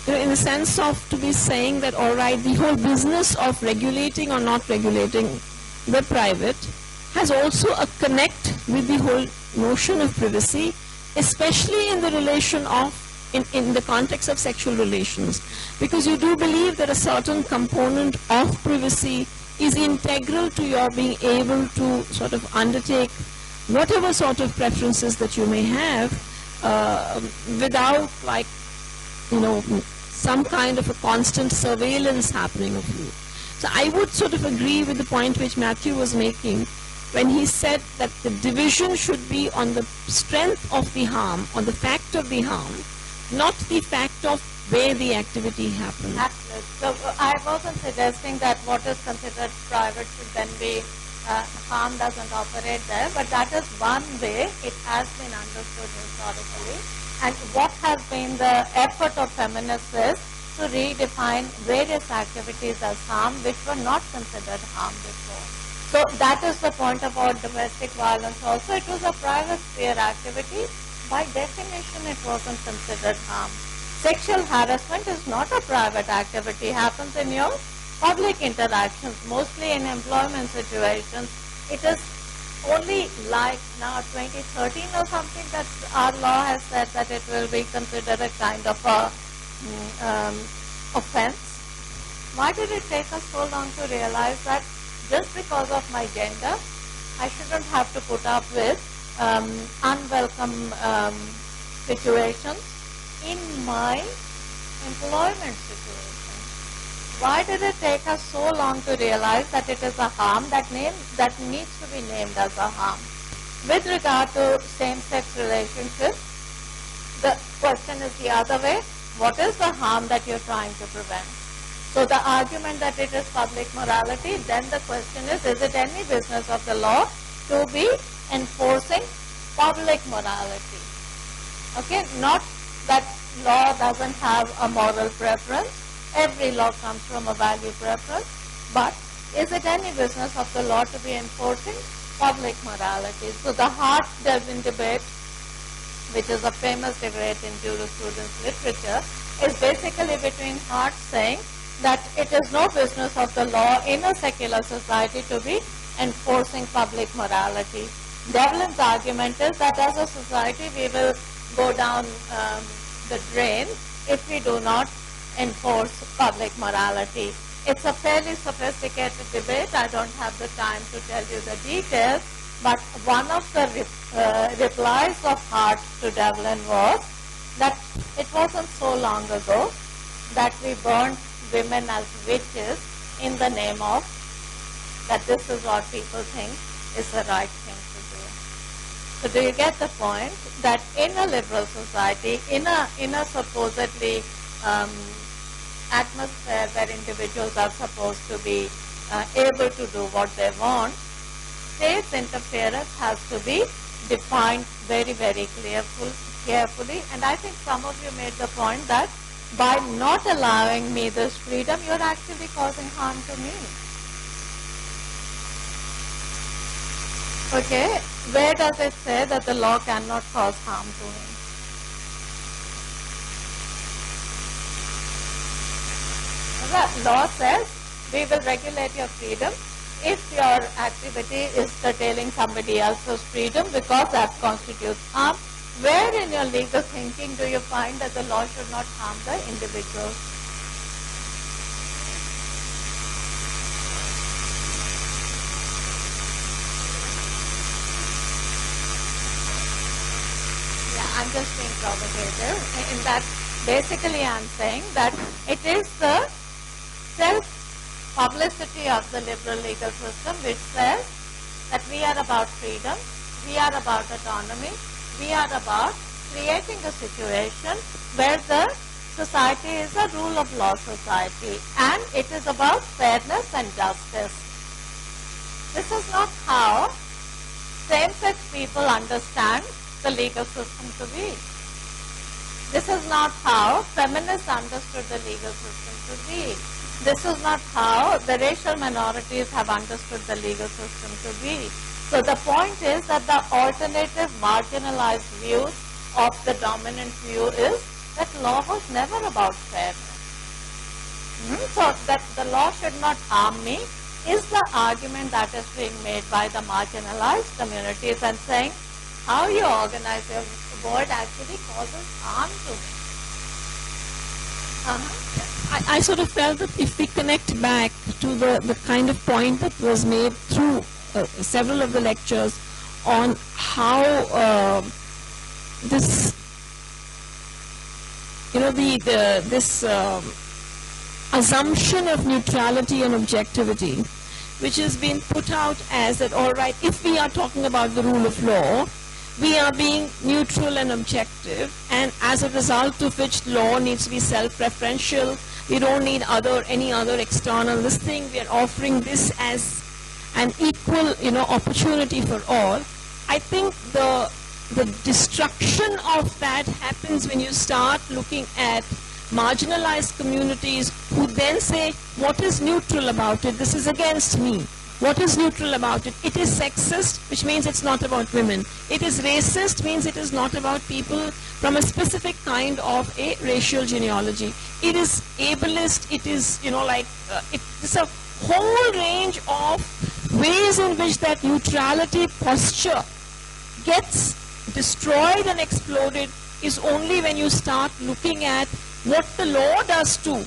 You know, in the sense of to be saying that, all right, the whole business of regulating or not regulating the private has also a connect with the whole notion of privacy, especially in the relation of, in the context of sexual relations. Because you do believe that a certain component of privacy is integral to your being able to sort of undertake whatever sort of preferences that you may have without, like, you know, some kind of a constant surveillance happening of you. So I would sort of agree with the point which Matthew was making when he said that the division should be on the strength of the harm, on the fact of the harm, not the fact of where the activity happened. Absolutely. So I wasn't suggesting that what is considered private should then be harm doesn't operate there, but that is one way it has been understood historically. And what has been the effort of feminists is to redefine various activities as harm which were not considered harm before. So that is the point about domestic violence also. It was a private sphere activity. By definition, it wasn't considered harm. Sexual harassment is not a private activity. It happens in your public interactions, mostly in employment situations. It is only like now 2013 or something that our law has said that it will be considered a kind of a offense. Why did it take us so long to realize that just because of my gender, I shouldn't have to put up with unwelcome situations in my employment situation? Why did it take us so long to realize that it is a harm that needs to be named as a harm? With regard to same-sex relationships, the question is the other way. What is the harm that you're trying to prevent? So the argument that it is public morality, then the question is it any business of the law to be enforcing public morality? Okay, not that law doesn't have a moral preference. Every law comes from a value preference. But is it any business of the law to be enforcing public morality? So the Hart-Devlin debate, which is a famous debate in jurisprudence literature, is basically between Hart saying that it is no business of the law in a secular society to be enforcing public morality. Devlin's argument is that as a society we will go down the drain if we do not enforce public morality. It's a fairly sophisticated debate. I don't have the time to tell you the details, but one of the replies of Hart to Devlin was that it wasn't so long ago that we burned women as witches in the name of that this is what people think is the right thing to do. So do you get the point that in a liberal society, in a supposedly atmosphere where individuals are supposed to be able to do what they want, state's interference has to be defined very, very carefully. And I think some of you made the point that by not allowing me this freedom, you're actually causing harm to me. Okay, where does it say that the law cannot cause harm to me? The law says we will regulate your freedom if your activity is curtailing somebody else's freedom because that constitutes harm. Where in your legal thinking do you find that the law should not harm the individual? Yeah, I'm just being provocative. In that, basically I'm saying that it is the self-publicity of the liberal legal system which says that we are about freedom, we are about autonomy, we are about creating a situation where the society is a rule of law society and it is about fairness and justice. This is not how same-sex people understand the legal system to be. This is not how feminists understood the legal system to be. This is not how the racial minorities have understood the legal system to be. So the point is that the alternative marginalized views of the dominant view is that law was never about fairness. So that the law should not harm me is the argument that is being made by the marginalized communities, and saying how you organize your word actually causes harm to me. I sort of felt that if we connect back to the kind of point that was made through several of the lectures on how this, this assumption of neutrality and objectivity, which has been put out as that, all right, if we are talking about the rule of law, we are being neutral and objective, and as a result of which law needs to be self-referential. We don't need any other external this thing. We are offering this as an equal, opportunity for all. I think the destruction of that happens when you start looking at marginalized communities who then say, what is neutral about it? This is against me. What is neutral about it? It is sexist, which means it's not about women. It is racist, means it is not about people from a specific kind of a racial genealogy. It is ableist, it is, it's a whole range of ways in which that neutrality posture gets destroyed and exploded is only when you start looking at what the law does to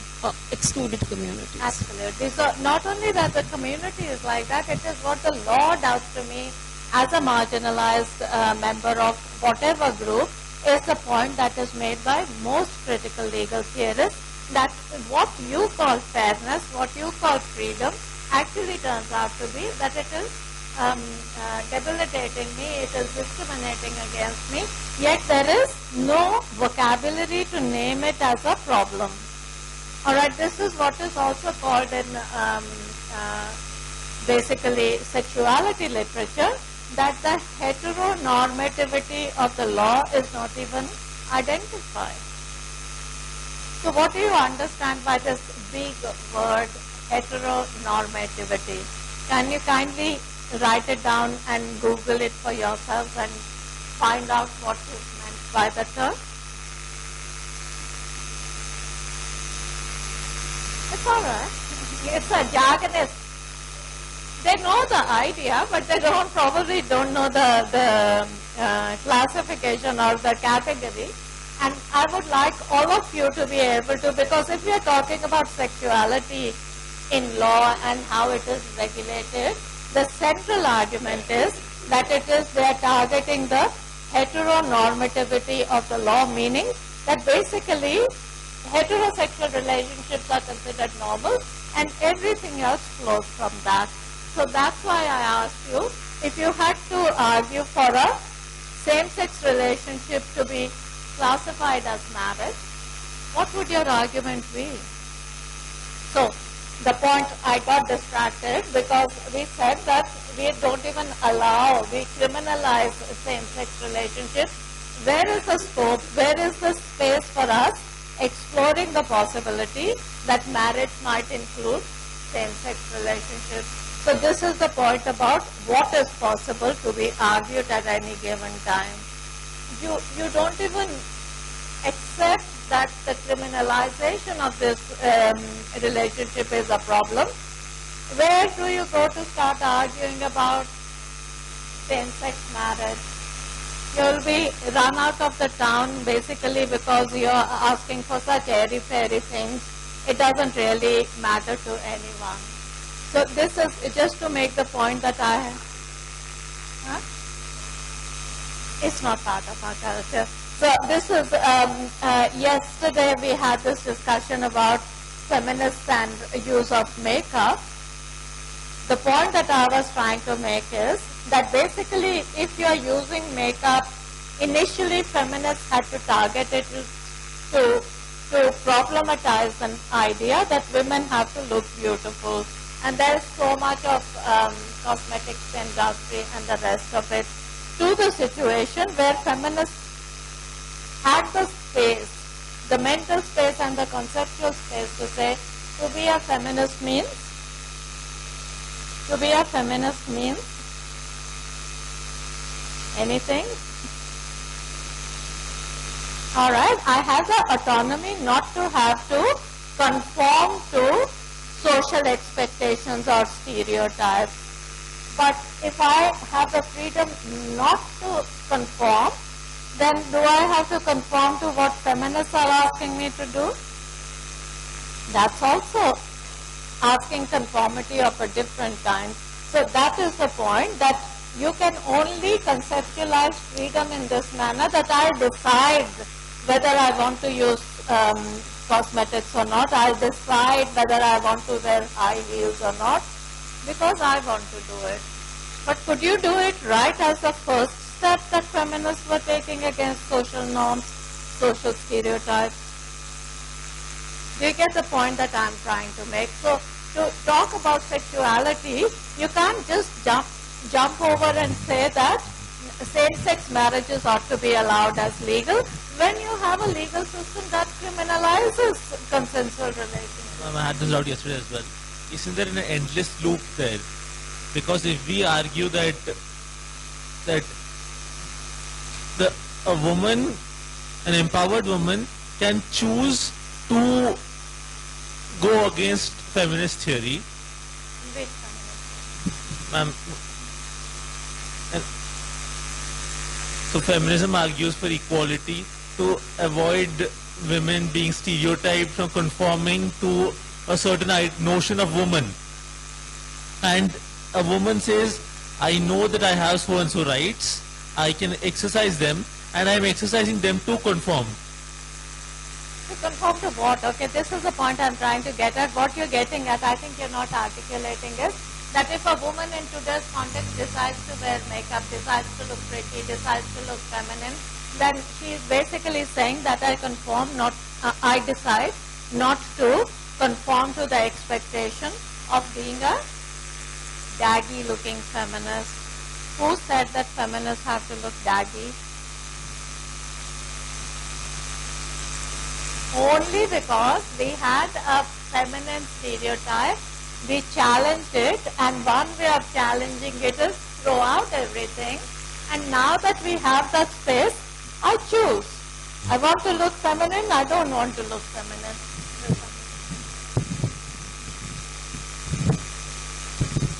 excluded communities. Absolutely. So not only that the community is like that, it is what the law does to me as a marginalized member of whatever group is the point that is made by most critical legal theorists, that what you call fairness, what you call freedom, actually turns out to be that it is debilitating me, it is discriminating against me, yet there is no vocabulary to name it as a problem. Alright, this is what is also called in basically sexuality literature, that the heteronormativity of the law is not even identified. So what do you understand by this big word, heteronormativity? Can you kindly write it down and Google it for yourselves and find out what is meant by the term? It's alright. It's a jargonist. They know the idea, but they probably don't know the classification or the category. And I would like all of you to be able to, because if we are talking about sexuality in law and how it is regulated, the central argument is that they are targeting the heteronormativity of the law, meaning that basically heterosexual relationships are considered normal and everything else flows from that. So that's why I asked you, if you had to argue for a same-sex relationship to be classified as marriage, what would your argument be? So the point, I got distracted because we said that we don't even we criminalize same-sex relationships. Where is the scope, where is the space for us exploring the possibility that marriage might include same-sex relationships? So this is the point about what is possible to be argued at any given time. You don't even accept that the criminalization of this relationship is a problem. Where do you go to start arguing about same-sex marriage? You'll be run out of the town basically because you're asking for such airy-fairy things. It doesn't really matter to anyone. So this is just to make the point that it's not part of our culture. So this is, yesterday we had this discussion about feminists and use of makeup. The point that I was trying to make is that basically if you are using makeup, initially feminists had to target it to problematize an idea that women have to look beautiful And there's so much of cosmetics industry and the rest of it to the situation where feminists had the space, the mental space and the conceptual space to say, to be a feminist means anything. Alright, I have the autonomy not to have to conform to social expectations or stereotypes. But if I have the freedom not to conform, then do I have to conform to what feminists are asking me to do? That's also asking conformity of a different kind. So that is the point, that you can only conceptualize freedom in this manner, that I decide whether I want to use cosmetics or not. I'll decide whether I want to wear high heels or not, because I want to do it. But could you do it right as the first step that feminists were taking against social norms, social stereotypes? Do you get the point that I'm trying to make? So to talk about sexuality, you can't just jump over and say that same-sex marriages ought to be allowed as legal when you have a legal system that criminalizes consensual relationships. I had this out yesterday as well. Isn't there an endless loop there? Because if we argue that a woman, an empowered woman, can choose to go against feminist theory. Which so feminism argues for equality to avoid women being stereotyped from conforming to a certain notion of woman. And a woman says, I know that I have so and so rights, I can exercise them, and I am exercising them to conform. To conform to what? Okay, this is the point I'm trying to get at. What you're getting at, I think you're not articulating it, that if a woman in today's context decides to wear makeup, decides to look pretty, decides to look feminine, then she's basically saying that I decide not to conform to the expectation of being a daggy looking feminist. Who said that feminists have to look daggy? Only because we had a feminine stereotype, we challenged it, and one way of challenging it is throw out everything. And now that we have that space, I choose. I want to look feminine, I don't want to look feminine.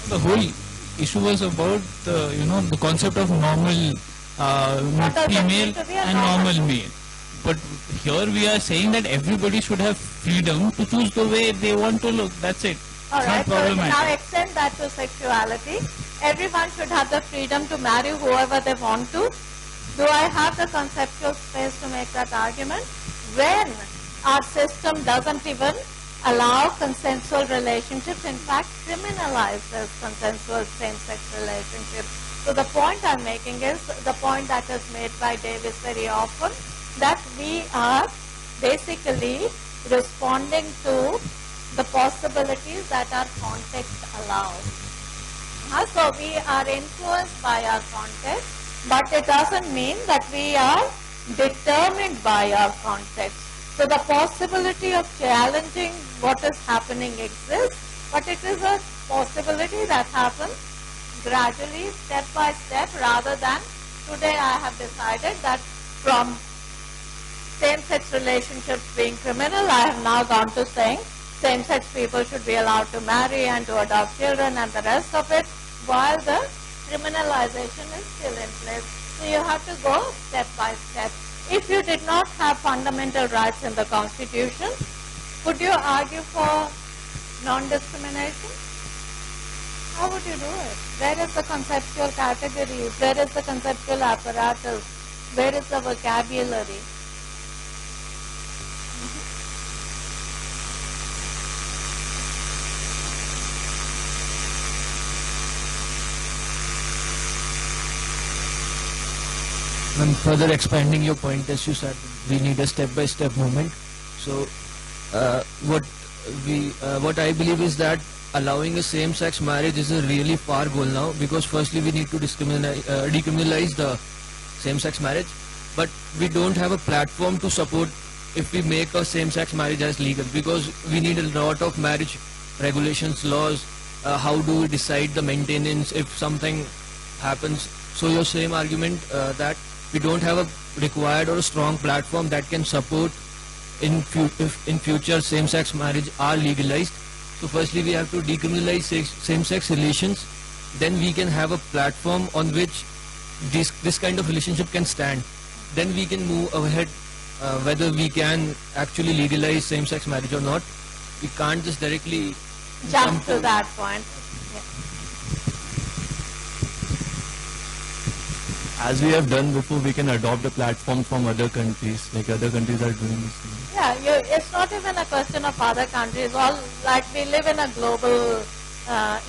The whole issue was about the concept of normal female and normal male. But here we are saying that everybody should have freedom to choose the way they want to look. That's it. Alright, so now extend that to sexuality. Everyone should have the freedom to marry whoever they want to. Do I have the conceptual space to make that argument? When our system doesn't even allow consensual relationships, in fact criminalizes consensual same-sex relationships. So the point I'm making is the point that is made by Davis very often, that we are basically responding to the possibilities that our context allows. So we are influenced by our context, but it doesn't mean that we are determined by our context. So the possibility of challenging what is happening exists, but it is a possibility that happens gradually, step by step, rather than today I have decided that from same-sex relationships being criminal, I have now gone to saying same-sex people should be allowed to marry and to adopt children and the rest of it, while the criminalization is still in place. So you have to go step by step. If you did not have fundamental rights in the Constitution, could you argue for non-discrimination? How would you do it? Where is the conceptual categories? Where is the conceptual apparatus? Where is the vocabulary? And further expanding your point, as you said, we need a step-by-step movement. So, what I believe is that allowing a same-sex marriage is a really far goal now, because firstly we need to decriminalize the same-sex marriage, but we don't have a platform to support if we make a same-sex marriage as legal, because we need a lot of marriage regulations, laws, how do we decide the maintenance if something happens. So your same argument that we don't have a required or a strong platform that can support if in future same-sex marriage are legalized. So firstly we have to decriminalize same-sex relations, then we can have a platform on which this kind of relationship can stand. Then we can move ahead whether we can actually legalize same-sex marriage or not. We can't just directly jump to that point. As we have done before, we can adopt a platform from other countries, like other countries are doing this. Yeah, it's not even a question of other countries. All like we live in a global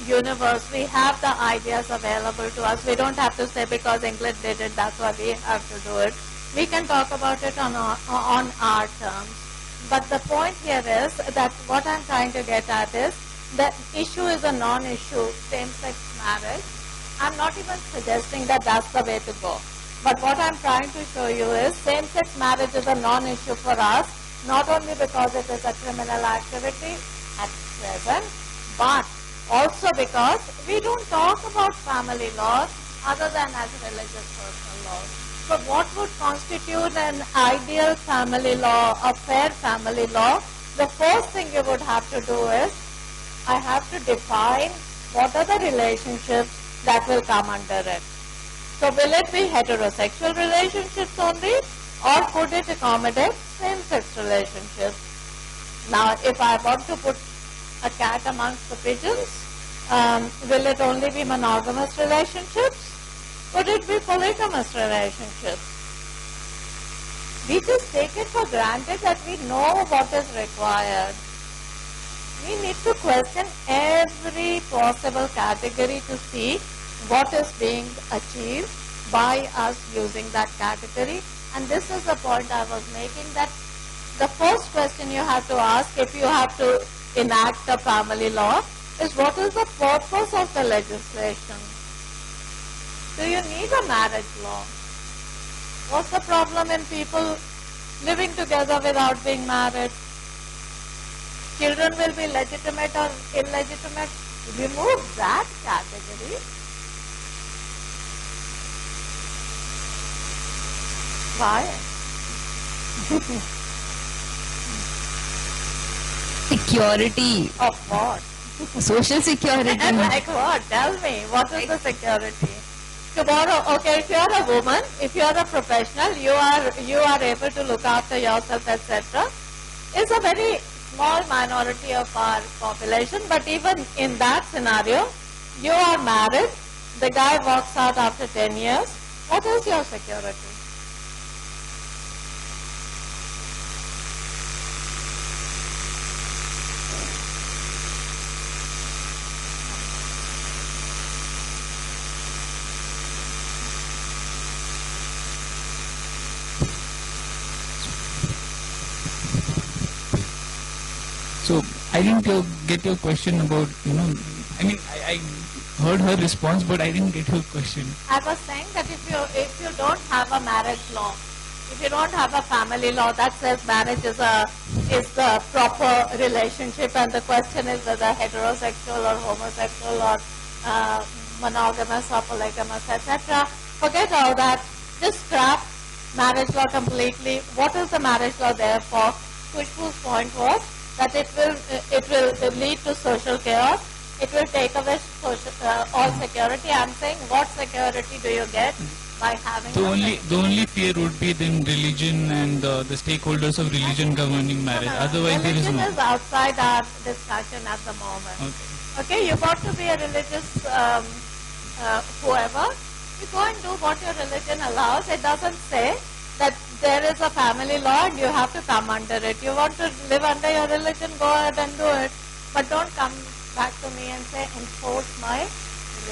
universe. We have the ideas available to us. We don't have to say because England did it, that's why we have to do it. We can talk about it on our terms. But the point here is that what I'm trying to get at is the issue is a non-issue, same-sex marriage. I'm not even suggesting that that's the way to go. But what I'm trying to show you is same-sex marriage is a non-issue for us, not only because it is a criminal activity at present, but also because we don't talk about family laws other than as religious personal laws. So what would constitute an ideal family law, a fair family law? The first thing you would have to do is, I have to define what are the relationships that will come under it. So will it be heterosexual relationships only, or could it accommodate same-sex relationships? Now, if I want to put a cat amongst the pigeons, will it only be monogamous relationships? Could it be polygamous relationships? We just take it for granted that we know what is required. We need to question every possible category to see what is being achieved by us using that category. And this is the point I was making, that the first question you have to ask if you have to enact a family law is, what is the purpose of the legislation? Do you need a marriage law? What's the problem in people living together without being married? Children will be legitimate or illegitimate. Remove that category. Why? Security. Of what? Social security. Like what? Tell me. What is the security? Tomorrow, okay, if you are a woman, if you are a professional, you are able to look after yourself, etc. It's a very small minority of our population, but even in that scenario, you are married, the guy walks out after 10 years, what is your security? So I didn't get your question about, I mean, I heard her response, but I didn't get your question. I was saying that if you don't have a marriage law, if you don't have a family law that says marriage is the proper relationship, and the question is whether heterosexual or homosexual or monogamous or polygamous, etc. Forget all that. Just scrap marriage law completely. What is the marriage law there for? Kushbu's point was that it will lead to social chaos. It will take away all security. I'm saying, what security do you get by having the only fear would be then religion and the stakeholders of religion governing marriage. Otherwise, there is religion no. is outside our discussion at the moment. Okay, you got to be a religious whoever. You go and do what your religion allows. It doesn't say that there is a family law and you have to come under it. You want to live under your religion, go ahead and do it. But don't come back to me and say, enforce my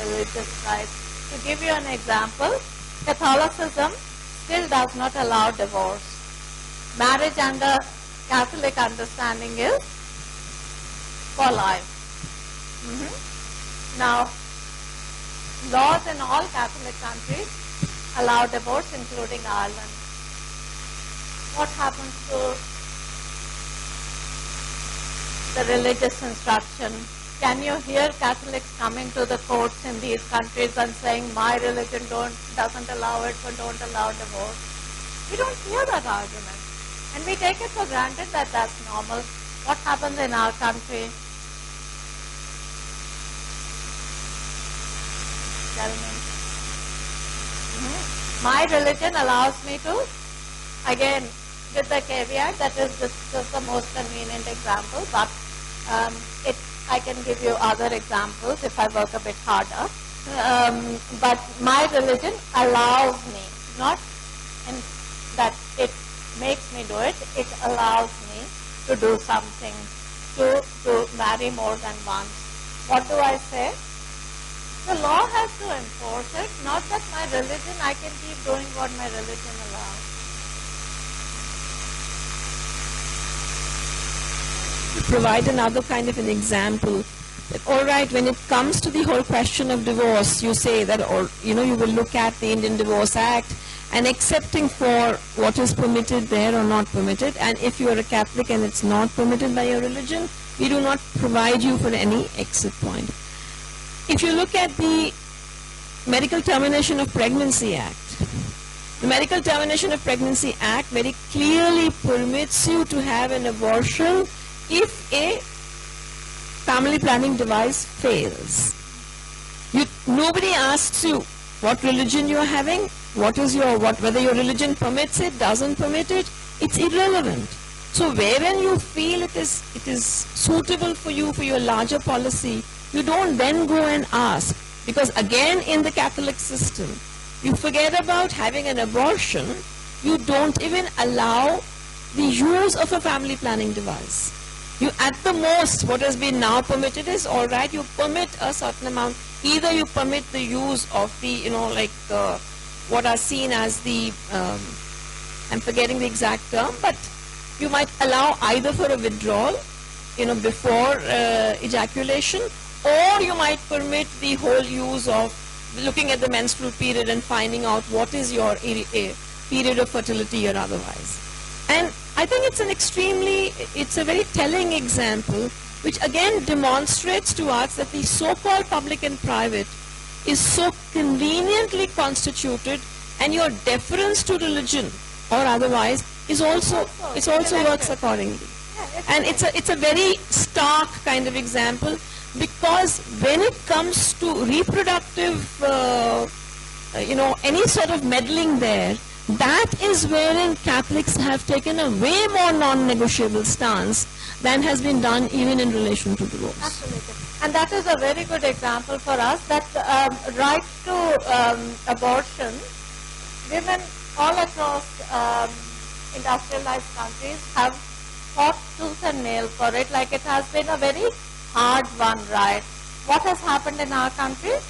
religious rights. To give you an example, Catholicism still does not allow divorce. Marriage under Catholic understanding is for life. Now, laws in all Catholic countries allow divorce, including Ireland. What happens to the religious instruction? Can you hear Catholics coming to the courts in these countries and saying, my religion doesn't allow it, so don't allow divorce? We don't hear that argument. And we take it for granted that that's normal. What happens in our country? Tell me. My religion allows me to, again, with the caveat that is just the most convenient example, but I can give you other examples if I work a bit harder. But my religion allows me, not in that it makes me do it, it allows me to do something, to marry more than once. What do I say? The law has to enforce it, not that my religion, I can keep doing what my religion allows. Provide another kind of an example. That, all right, when it comes to the whole question of divorce, you say that, or you will look at the Indian Divorce Act and accepting for what is permitted there or not permitted. And if you are a Catholic and it's not permitted by your religion, we do not provide you for any exit point. If you look at the Medical Termination of Pregnancy Act, the Medical Termination of Pregnancy Act very clearly permits you to have an abortion if a family planning device fails. Nobody asks you what religion you are having, whether your religion permits it, doesn't permit it, it's irrelevant. So wherein you feel it is suitable for you, for your larger policy, you don't then go and ask. Because again, in the Catholic system, you forget about having an abortion, you don't even allow the use of a family planning device. You, at the most, what has been now permitted is, all right, you permit a certain amount. Either you permit the use of the, what are seen as the, I'm forgetting the exact term, but you might allow either for a withdrawal, before ejaculation, or you might permit the whole use of looking at the menstrual period and finding out what is your period of fertility or otherwise. And I think it's a very telling example, which again demonstrates to us that the so-called public and private is so conveniently constituted, and your deference to religion or otherwise is also works accordingly. And it's a very stark kind of example, because when it comes to reproductive, any sort of meddling there, that is wherein Catholics have taken a way more non-negotiable stance than has been done even in relation to divorce. Absolutely. And that is a very good example for us that right to abortion, women all across industrialized countries have fought tooth and nail for it, like it has been a very hard-won right. What has happened in our country?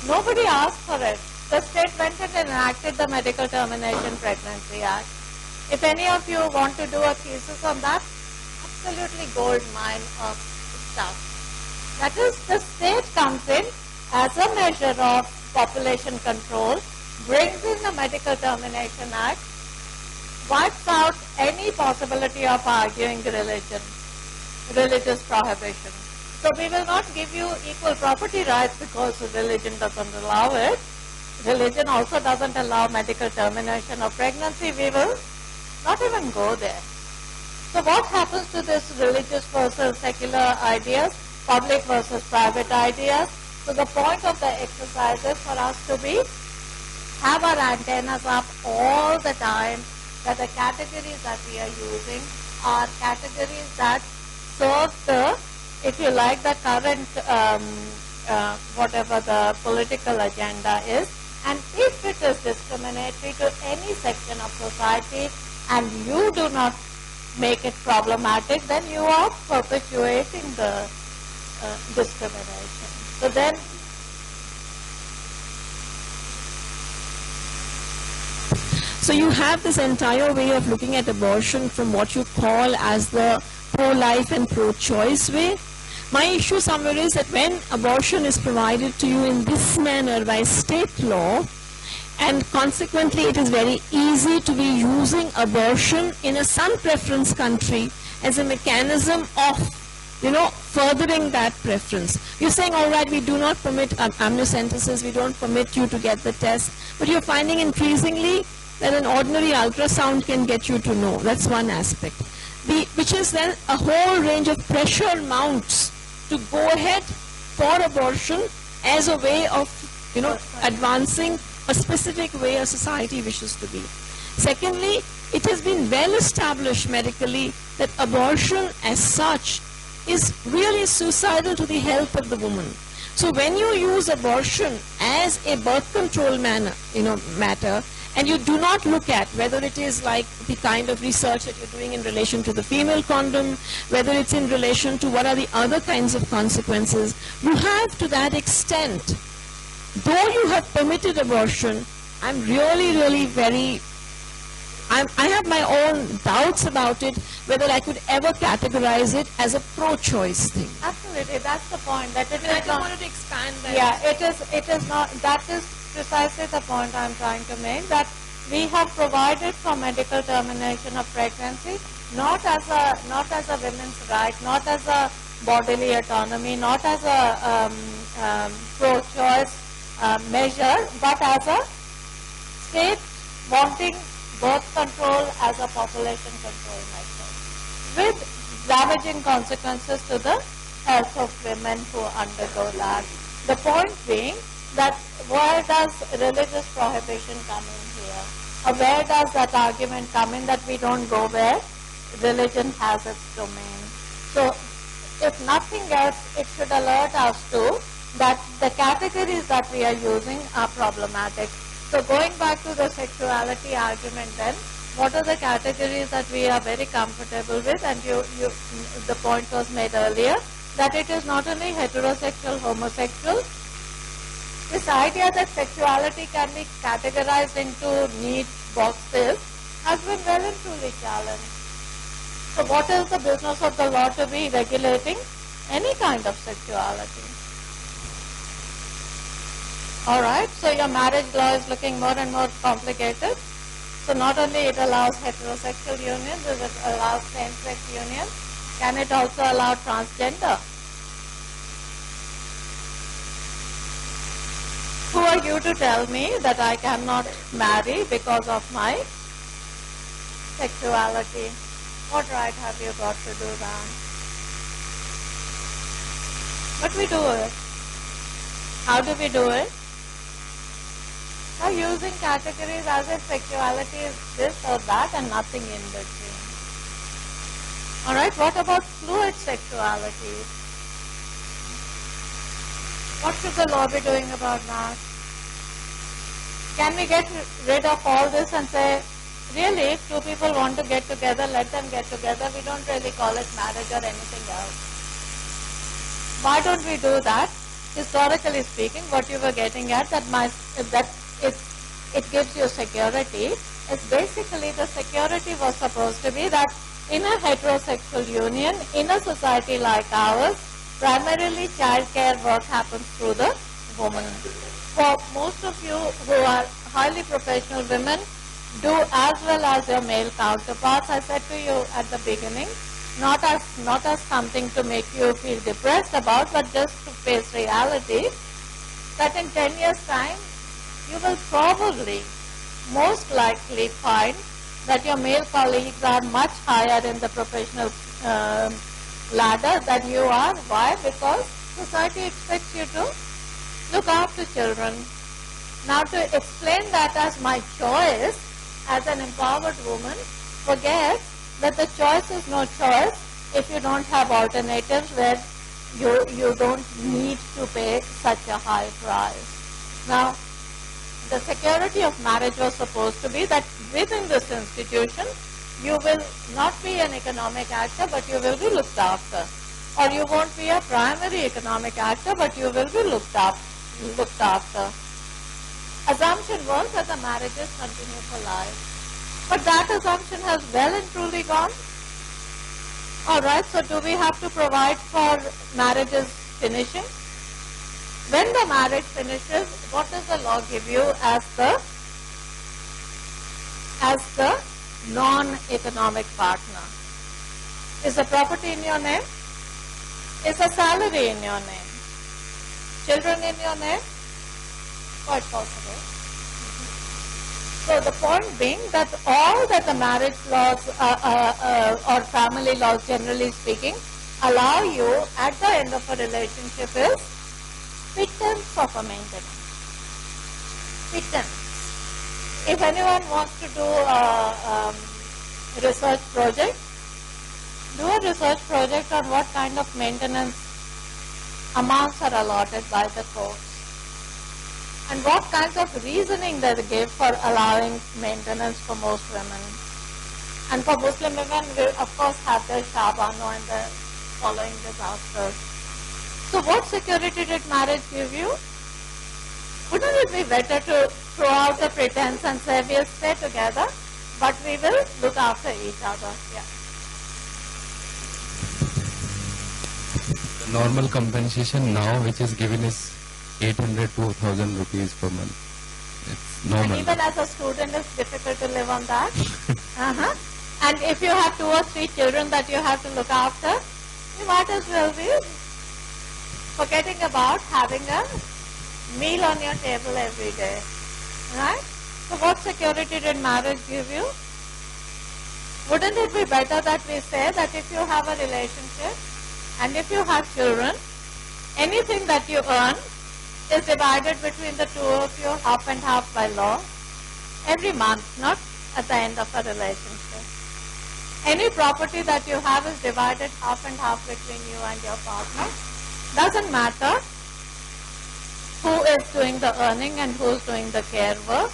Nobody asked for it. The state went and enacted the Medical Termination Pregnancy Act. If any of you want to do a thesis on that, absolutely gold mine of stuff. That is, the state comes in as a measure of population control, brings in the Medical Termination Act, wipes out any possibility of arguing religious prohibition. So we will not give you equal property rights because religion doesn't allow it. Religion also doesn't allow medical termination of pregnancy. We will not even go there. So what happens to this religious versus secular ideas, public versus private ideas? So the point of the exercise is for us to have our antennas up all the time, that the categories that we are using are categories that serve the, if you like, the current, whatever the political agenda is. And if it is discriminatory to any section of society and you do not make it problematic, then you are perpetuating the discrimination. So then, so you have this entire way of looking at abortion from what you call as the pro-life and pro-choice way. My issue somewhere is that when abortion is provided to you in this manner by state law, and consequently it is very easy to be using abortion in a son preference country as a mechanism of, furthering that preference. You're saying, all right, we do not permit amniocentesis, we don't permit you to get the test, but you're finding increasingly that an ordinary ultrasound can get you to know. That's one aspect. Which is then a whole range of pressure mounts to go ahead for abortion as a way of, advancing a specific way a society wishes to be. Secondly, it has been well established medically that abortion as such is really suicidal to the health of the woman. So when you use abortion as a birth control matter, and you do not look at whether it is like the kind of research that you're doing in relation to the female condom, whether it's in relation to what are the other kinds of consequences, you have to that extent, though you have permitted abortion, I'm really very, I have my own doubts about it, whether I could ever categorize it as a pro-choice thing. Absolutely, that's the point. That it is I just wanted to expand that. Yeah, it is not, that is precisely the point I'm trying to make, that we have provided for medical termination of pregnancy not as a women's right, not as a bodily autonomy, not as a pro-choice measure, but as a state wanting birth control as a population control measure, with damaging consequences to the health of women who undergo that. The point being that where does religious prohibition come in here? Or where does that argument come in that we don't go where religion has its domain? So if nothing else, it should alert us to that the categories that we are using are problematic. So going back to the sexuality argument then, what are the categories that we are very comfortable with? And the point was made earlier that it is not only heterosexual, homosexual. This idea that sexuality can be categorized into neat boxes has been well and truly challenged. So what is the business of the law to be regulating any kind of sexuality? Alright, so your marriage law is looking more and more complicated. So not only it allows heterosexual unions, it allows same-sex unions, can it also allow transgender? Who are you to tell me that I cannot marry because of my sexuality? What right have you got to do that? But we do it. How do we do it? By using categories as if sexuality is this or that and nothing in between. Alright, what about fluid sexuality? What should the law be doing about that? Can we get rid of all this and say, really, if two people want to get together, let them get together. We don't really call it marriage or anything else. Why don't we do that? Historically speaking, what you were getting at, that it gives you security. It's basically the security was supposed to be that in a heterosexual union, in a society like ours, primarily child care work happens through the woman. For most of you who are highly professional women, do as well as your male counterparts. I said to you at the beginning, not as something to make you feel depressed about, but just to face reality, that in 10 years' time, you will probably, most likely find that your male colleagues are much higher in the professional ladder than you are. Why? Because society expects you to look after children. Now to explain that as my choice, as an empowered woman, forget that the choice is no choice if you don't have alternatives where you don't need to pay such a high price. Now, the security of marriage was supposed to be that within this institution, you will not be an economic actor, but you will be looked after. Or you won't be a primary economic actor, but you will be looked after. Assumption was that the marriages continue for life. But that assumption has well and truly gone. All right, so do we have to provide for marriages finishing? When the marriage finishes, what does the law give you as the non-economic partner? Is the property in your name? Is the salary in your name? Children in your name? Quite possible. So the point being that all that the marriage laws or family laws, generally speaking, allow you at the end of a relationship is pittance of a maintenance. Pittance. If anyone wants to do a research project, do a research project on what kind of maintenance amounts are allotted by the courts and what kinds of reasoning they give for allowing maintenance for most women. And for Muslim women, we of course have the Shabano and the following disasters. So what security did marriage give you? Wouldn't it be better to throw out the pretense and say we'll stay together, but we will look after each other? Yeah. The normal compensation now which is given is 800 to 1000 rupees per month. It's normal. And even as a student, it's difficult to live on that. And if you have 2 or 3 children that you have to look after, you might as well be forgetting about having a meal on your table every day. Right? So what security did marriage give you? Wouldn't it be better that we say that if you have a relationship and if you have children, anything that you earn is divided between the 2 of you half and half by law every month, not at the end of a relationship. Any property that you have is divided half and half between you and your partner. Doesn't matter who is doing the earning and who is doing the care work.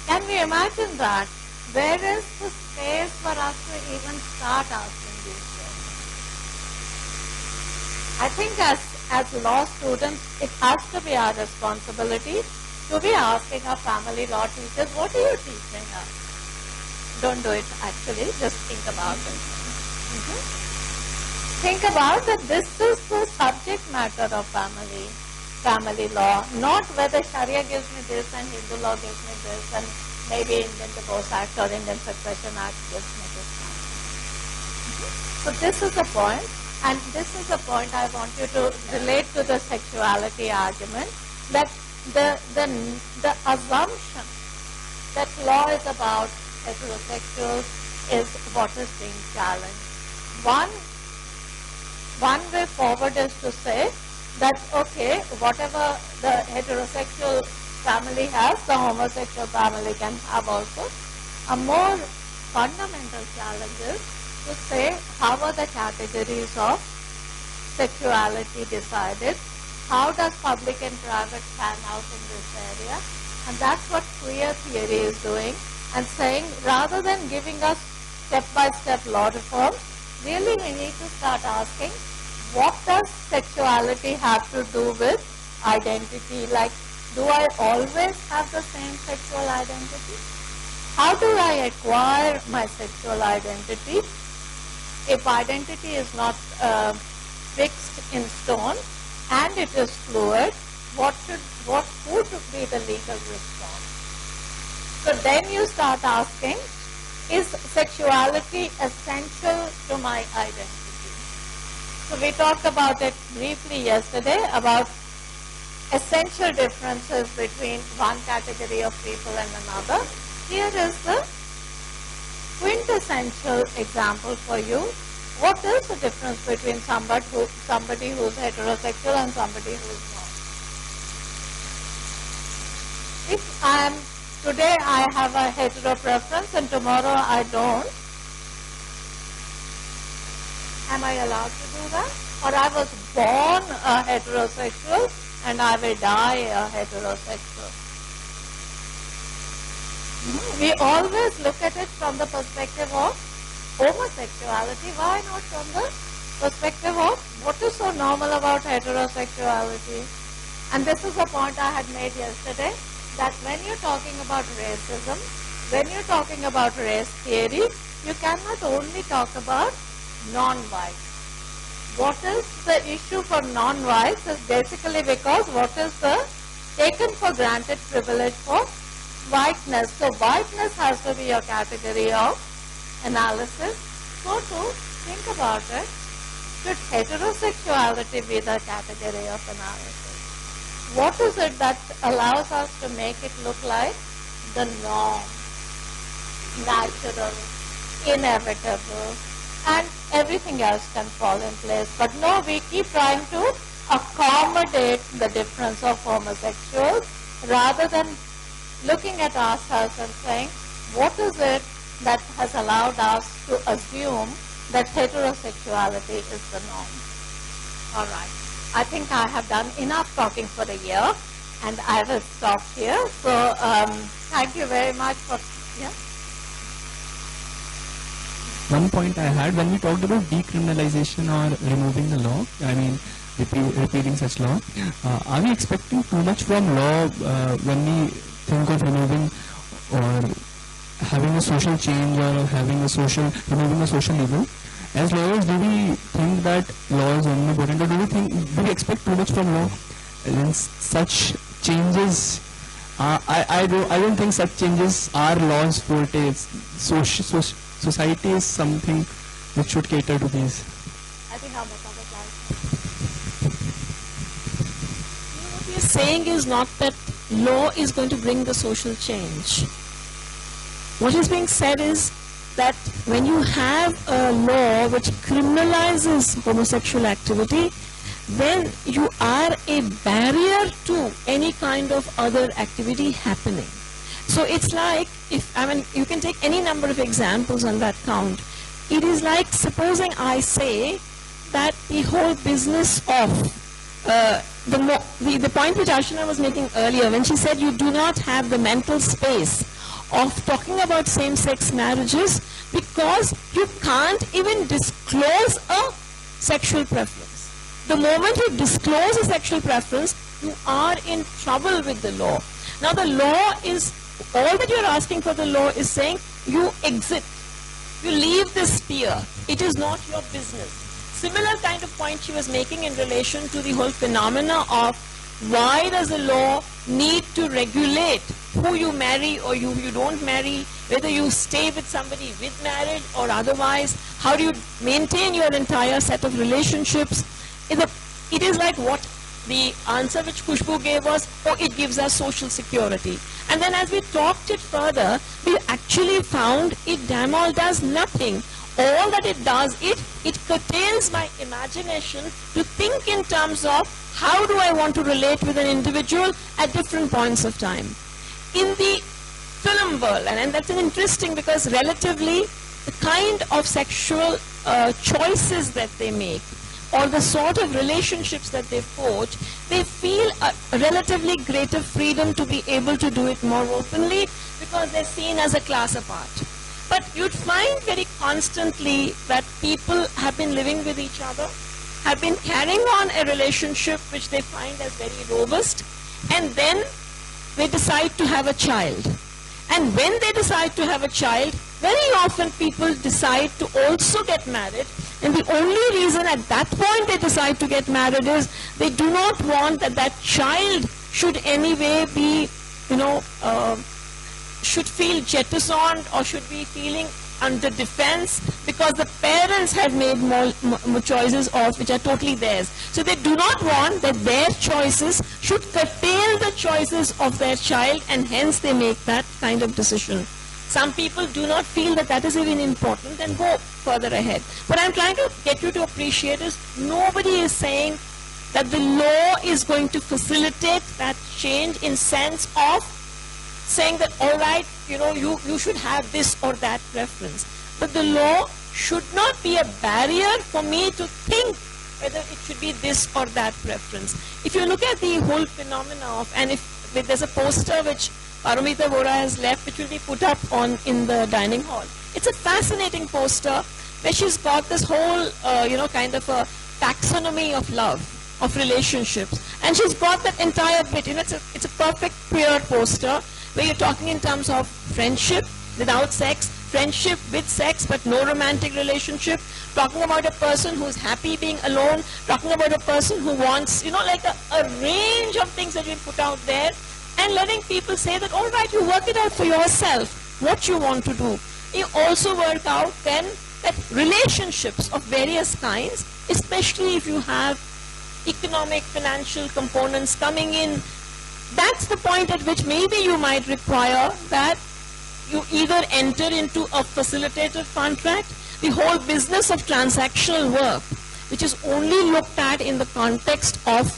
Can we imagine that? Where is the space for us to even start asking these questions? I think as law students, it has to be our responsibility to be asking our family law teachers, what are you teaching us? Don't do it actually, just think about it. Think about that this is the subject matter of family law, not whether Sharia gives me this and Hindu law gives me this and maybe Indian Divorce Act or Indian Succession Act gives me this. So this is the point. And this is the point I want you to relate to the sexuality argument, that the assumption that law is about heterosexuals is what is being challenged. One way forward is to say that, okay, whatever the heterosexual family has, the homosexual family can have also. A more fundamental challenge is to say how are the categories of sexuality decided, how does public and private pan out in this area, and that's what queer theory is doing, and saying rather than giving us step-by-step law reform, really we need to start asking what does sexuality have to do with identity, like do I always have the same sexual identity? How do I acquire my sexual identity? If identity is not fixed in stone and it is fluid, what would be the legal response? So then you start asking, is sexuality essential to my identity? So we talked about it briefly yesterday about essential differences between one category of people and another. Here is the quintessential example for you. What is the difference between somebody who's heterosexual and somebody who's not? If today I have a hetero preference and tomorrow I don't, am I allowed to do that? Or I was born a heterosexual and I will die a heterosexual. We always look at it from the perspective of homosexuality. Why not from the perspective of what is so normal about heterosexuality? And this is a point I had made yesterday, that when you're talking about racism, when you're talking about race theory, you cannot only talk about non-whites. What is the issue for non-whites is basically because what is the taken for granted privilege for whiteness. So whiteness has to be your category of analysis. So to think about it, should heterosexuality be the category of analysis? What is it that allows us to make it look like the norm, natural, inevitable, and everything else can fall in place? But no, we keep trying to accommodate the difference of homosexuals rather than looking at ourselves and saying, what is it that has allowed us to assume that heterosexuality is the norm? All right. I think I have done enough talking for a year, and I will stop here. So thank you very much for, yeah. One point I had when we talked about decriminalization or removing the law, I mean repealing such law, are we expecting too much from law when we think of removing or having a social change or having a social, removing a social evil? As lawyers, do we think that law is only important, or do we expect too much from law? And such changes, I don't think such changes are law's forte. Society is something which should cater to these. I think I'll make other What we are saying is not that law is going to bring the social change. What is being said is that when you have a law which criminalizes homosexual activity, then you are a barrier to any kind of other activity happening. So it's like, you can take any number of examples on that count. It is like supposing I say that the whole business of the point which Archana was making earlier, when she said you do not have the mental space of talking about same-sex marriages because you can't even disclose a sexual preference. The moment you disclose a sexual preference, you are in trouble with the law. Now the law is, all that you're asking for the law is saying you exit, you leave this sphere, it is not your business. Similar kind of point she was making in relation to the whole phenomena of why does the law need to regulate who you marry or who you don't marry, whether you stay with somebody with marriage or otherwise, how do you maintain your entire set of relationships. It is like what the answer which Khushbu gave us, it gives us social security. And then as we talked it further, we actually found it damn all does nothing. All that it does, it curtails my imagination to think in terms of how do I want to relate with an individual at different points of time. In the film world, and that's interesting because relatively the kind of sexual choices that they make or the sort of relationships that they forge, they feel a relatively greater freedom to be able to do it more openly because they're seen as a class apart. But you'd find very constantly that people have been living with each other, have been carrying on a relationship which they find as very robust, and then they decide to have a child. And when they decide to have a child, very often people decide to also get married, and the only reason at that point they decide to get married is they do not want that child should anyway be, should feel jettisoned or should be feeling under defense because the parents have made more choices which are totally theirs. So they do not want that their choices should curtail the choices of their child, and hence they make that kind of decision. Some people do not feel that is even important and go further ahead. What I'm trying to get you to appreciate is nobody is saying that the law is going to facilitate that change in sense of saying that, all right, you should have this or that preference. But the law should not be a barrier for me to think whether it should be this or that preference. If you look at the whole phenomena of, and if there's a poster which Paramita Vora has left, which will be put up in the dining hall. It's a fascinating poster where she's got this whole, kind of a taxonomy of love, of relationships. And she's got that entire bit. It's a perfect queer poster where you're talking in terms of friendship without sex, friendship with sex but no romantic relationship, talking about a person who's happy being alone, talking about a person who wants, like a range of things that you put out there, and letting people say that, all right, you work it out for yourself, what you want to do. You also work out then that relationships of various kinds, especially if you have economic, financial components coming in, that's the point at which maybe you might require that you either enter into a facilitated contract, the whole business of transactional work, which is only looked at in the context of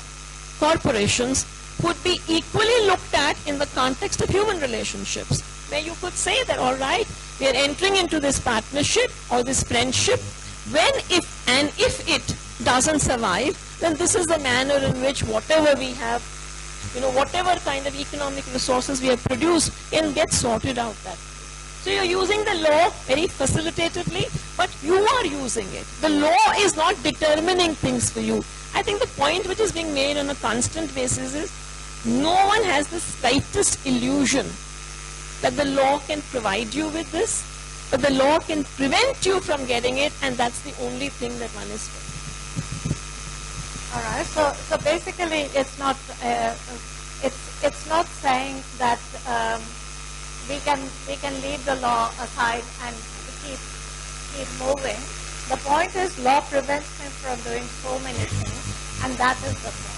corporations, would be equally looked at in the context of human relationships, where you could say that, all right, we are entering into this partnership or this friendship, when if it doesn't survive, then this is the manner in which whatever we have, whatever kind of economic resources we have produced can get sorted out that way. So you're using the law very facilitatively, but you are using it. The law is not determining things for you. I think the point which is being made on a constant basis is no one has the slightest illusion that the law can provide you with this, but the law can prevent you from getting it, and that's the only thing that one is doing. All right. So basically, it's not saying that we can leave the law aside and keep moving. The point is, law prevents me from doing so many things, and that is the point.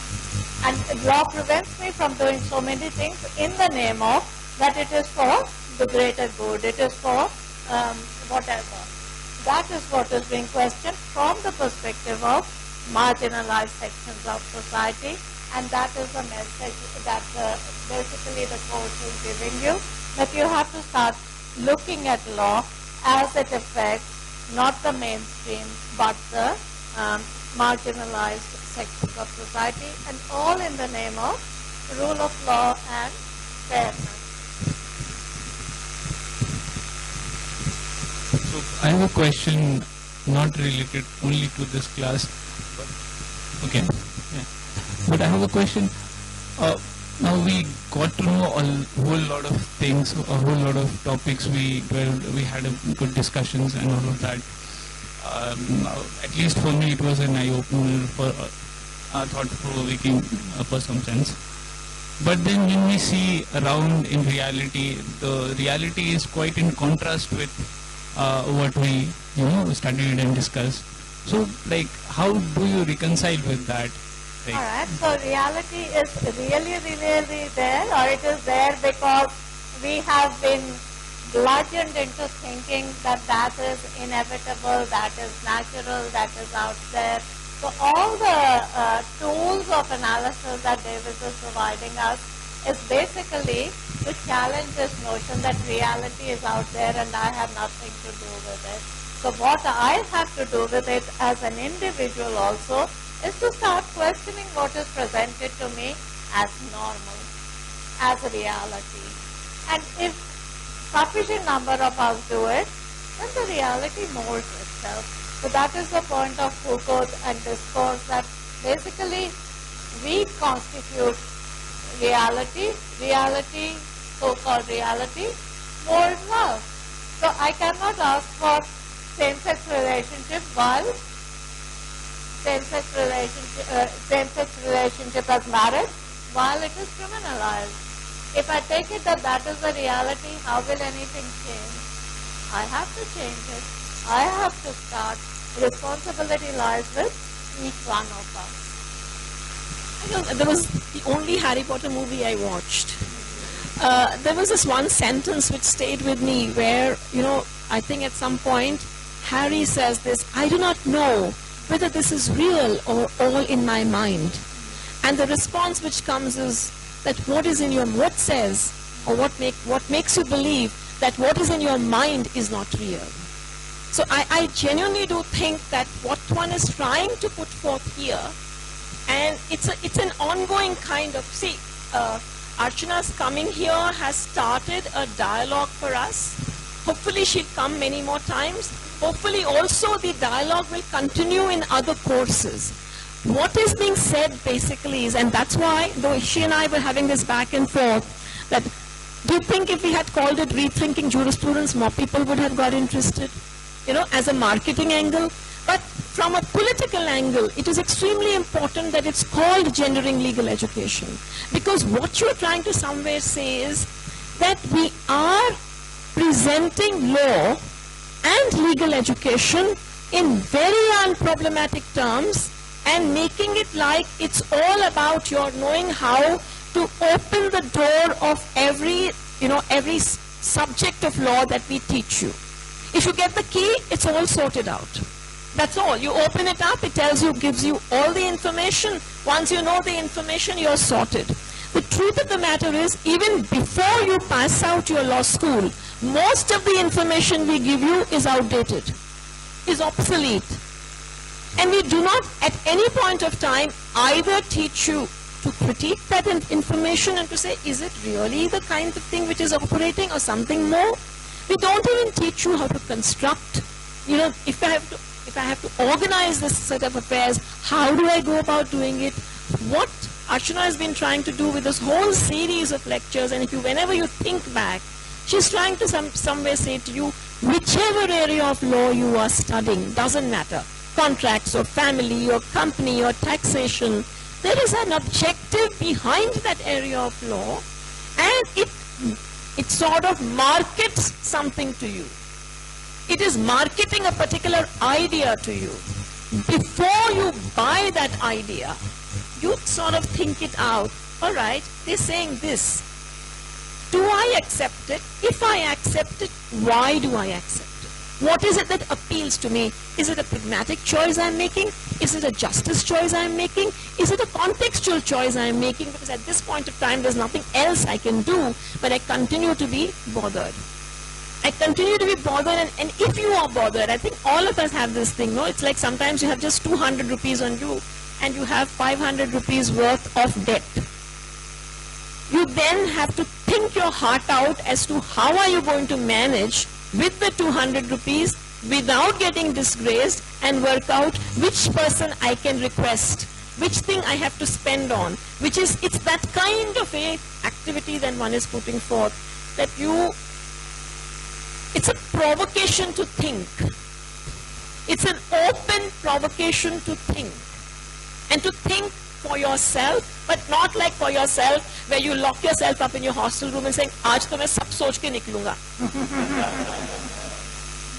And law prevents me from doing so many things in the name of that it is for the greater good. It is for whatever. That is what is being questioned from the perspective of marginalized sections of society, and that is the message that basically the course is giving you, that you have to start looking at law as it affects not the mainstream but the marginalized sections of society, and all in the name of rule of law and fairness. So I have a question not related only to this class, but okay. Yeah. But I have a question. Now we got to know a whole lot of things, a whole lot of topics. We had a good discussions and all of that. At least for me, it was an eye-opener, for thought-provoking for some sense. But then when we see around in reality, the reality is quite in contrast with what we studied and discussed. So, like, how do you reconcile with that? Like, all right. So reality is really there, or it is there because we have been bludgeoned into thinking that that is inevitable, that is natural, that is out there. So all the tools of analysis that Davis is providing us is basically to challenge this notion that reality is out there and I have nothing to do with it. So what I have to do with it as an individual also is to start questioning what is presented to me as normal, as a reality. And if sufficient number of us do it, then the reality molds itself. So that is the point of Foucault and discourse, that basically we constitute reality, so-called reality, molds us. So I cannot ask for same-sex relationship while same-sex relationship as marriage while it is criminalized. If I take it that that is the reality, how will anything change? I have to change it. I have to start. Responsibility lies with each one of us. There was the only Harry Potter movie I watched. There was this one sentence which stayed with me where, I think at some point Harry says this, I do not know whether this is real or all in my mind. And the response which comes is that what says, or what makes you believe that what is in your mind is not real. So I genuinely do think that what one is trying to put forth here, and it's an ongoing kind of, Archana's coming here has started a dialogue for us. Hopefully she'll come many more times. Hopefully also the dialogue will continue in other courses. What is being said basically is, and that's why, though she and I were having this back and forth, that Do you think if we had called it rethinking jurisprudence, more people would have got interested? You know, as a marketing angle. But from a political angle, it is extremely important that it's called gendering legal education. Because what you're trying to somewhere say is that we are presenting law and legal education in very unproblematic terms and making it like it's all about your knowing how to open the door of every subject of law that we teach you. If you get the key, it's all sorted out. That's all. You open it up, it tells you, gives you all the information. Once you know the information, you're sorted. The truth of the matter is, even before you pass out your law school, most of the information we give you is outdated, is obsolete. And we do not at any point of time either teach you to critique that information and to say, is it really the kind of thing which is operating or something more? We don't even teach you how to construct, you know, if I have to organize this set of affairs, how do I go about doing it? What Archana has been trying to do with this whole series of lectures, and whenever you think back, she's trying to somewhere say to you, whichever area of law you are studying, doesn't matter, contracts or family or company or taxation, there is an objective behind that area of law, and it sort of markets something to you. It is marketing a particular idea to you. Before you buy that idea, you sort of think it out. All right, they're saying this. Do I accept it? If I accept it, why do I accept it? What is it that appeals to me? Is it a pragmatic choice I'm making? Is it a justice choice I'm making? Is it a contextual choice I'm making? Because at this point of time, there's nothing else I can do, but I continue to be bothered. I continue to be bothered, and if you are bothered, I think all of us have this thing, no? It's like sometimes you have just 200 rupees on you, and you have 500 rupees worth of debt. You then have to think your heart out as to how are you going to manage with the 200 rupees without getting disgraced, and work out which person I can request, which thing I have to spend on, it's that kind of a activity that one is putting forth, that it's a provocation to think. It's an open provocation to think. And to think for yourself, but not like for yourself, where you lock yourself up in your hostel room and saying, "Aaj to main sab soch ke niklunga."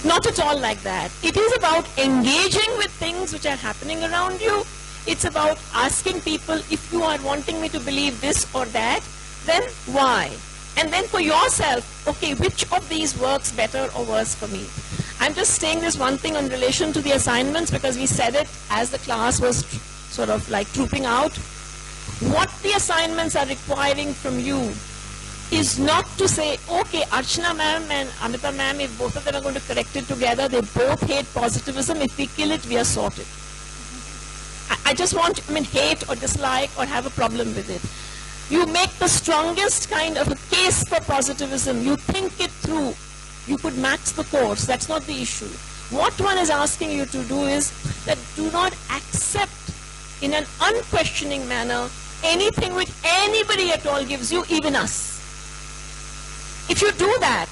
Not at all like that. It is about engaging with things which are happening around you. It's about asking people, if you are wanting me to believe this or that, then why? And then for yourself, okay, which of these works better or worse for me? I'm just saying this one thing in relation to the assignments, because we said it as the class was sort of like trooping out. What the assignments are requiring from you is not to say, okay, Archana ma'am and Amita ma'am, if both of them are going to correct it together, they both hate positivism, if we kill it, we are sorted. I just want, hate or dislike or have a problem with it. You make the strongest kind of a case for positivism. You think it through. You could max the course. That's not the issue. What one is asking you to do is that do not accept in an unquestioning manner anything which anybody at all gives you, even us. If you do that,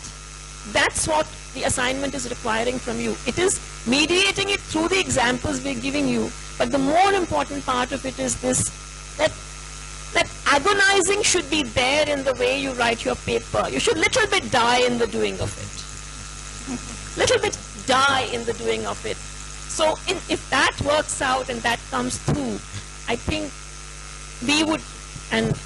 that's what the assignment is requiring from you. It is mediating it through the examples we're giving you. But the more important part of it is this, that agonizing should be there in the way you write your paper. You should little bit die in the doing of it. Little bit die in the doing of it. So if that works out and that comes through, I think we would, and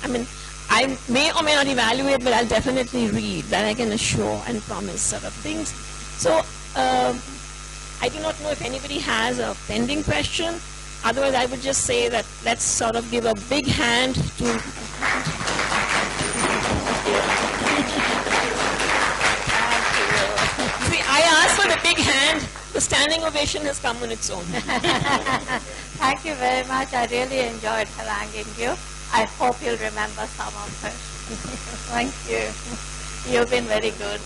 I may or may not evaluate, but I'll definitely read, that I can assure and promise sort of things. So I do not know if anybody has a pending question. Otherwise, I would just say that let's sort of give a big hand to... See, I asked for the big hand. The standing ovation has come on its own. Thank you very much. I really enjoyed haranguing you. I hope you'll remember some of it. Thank you. You've been very good.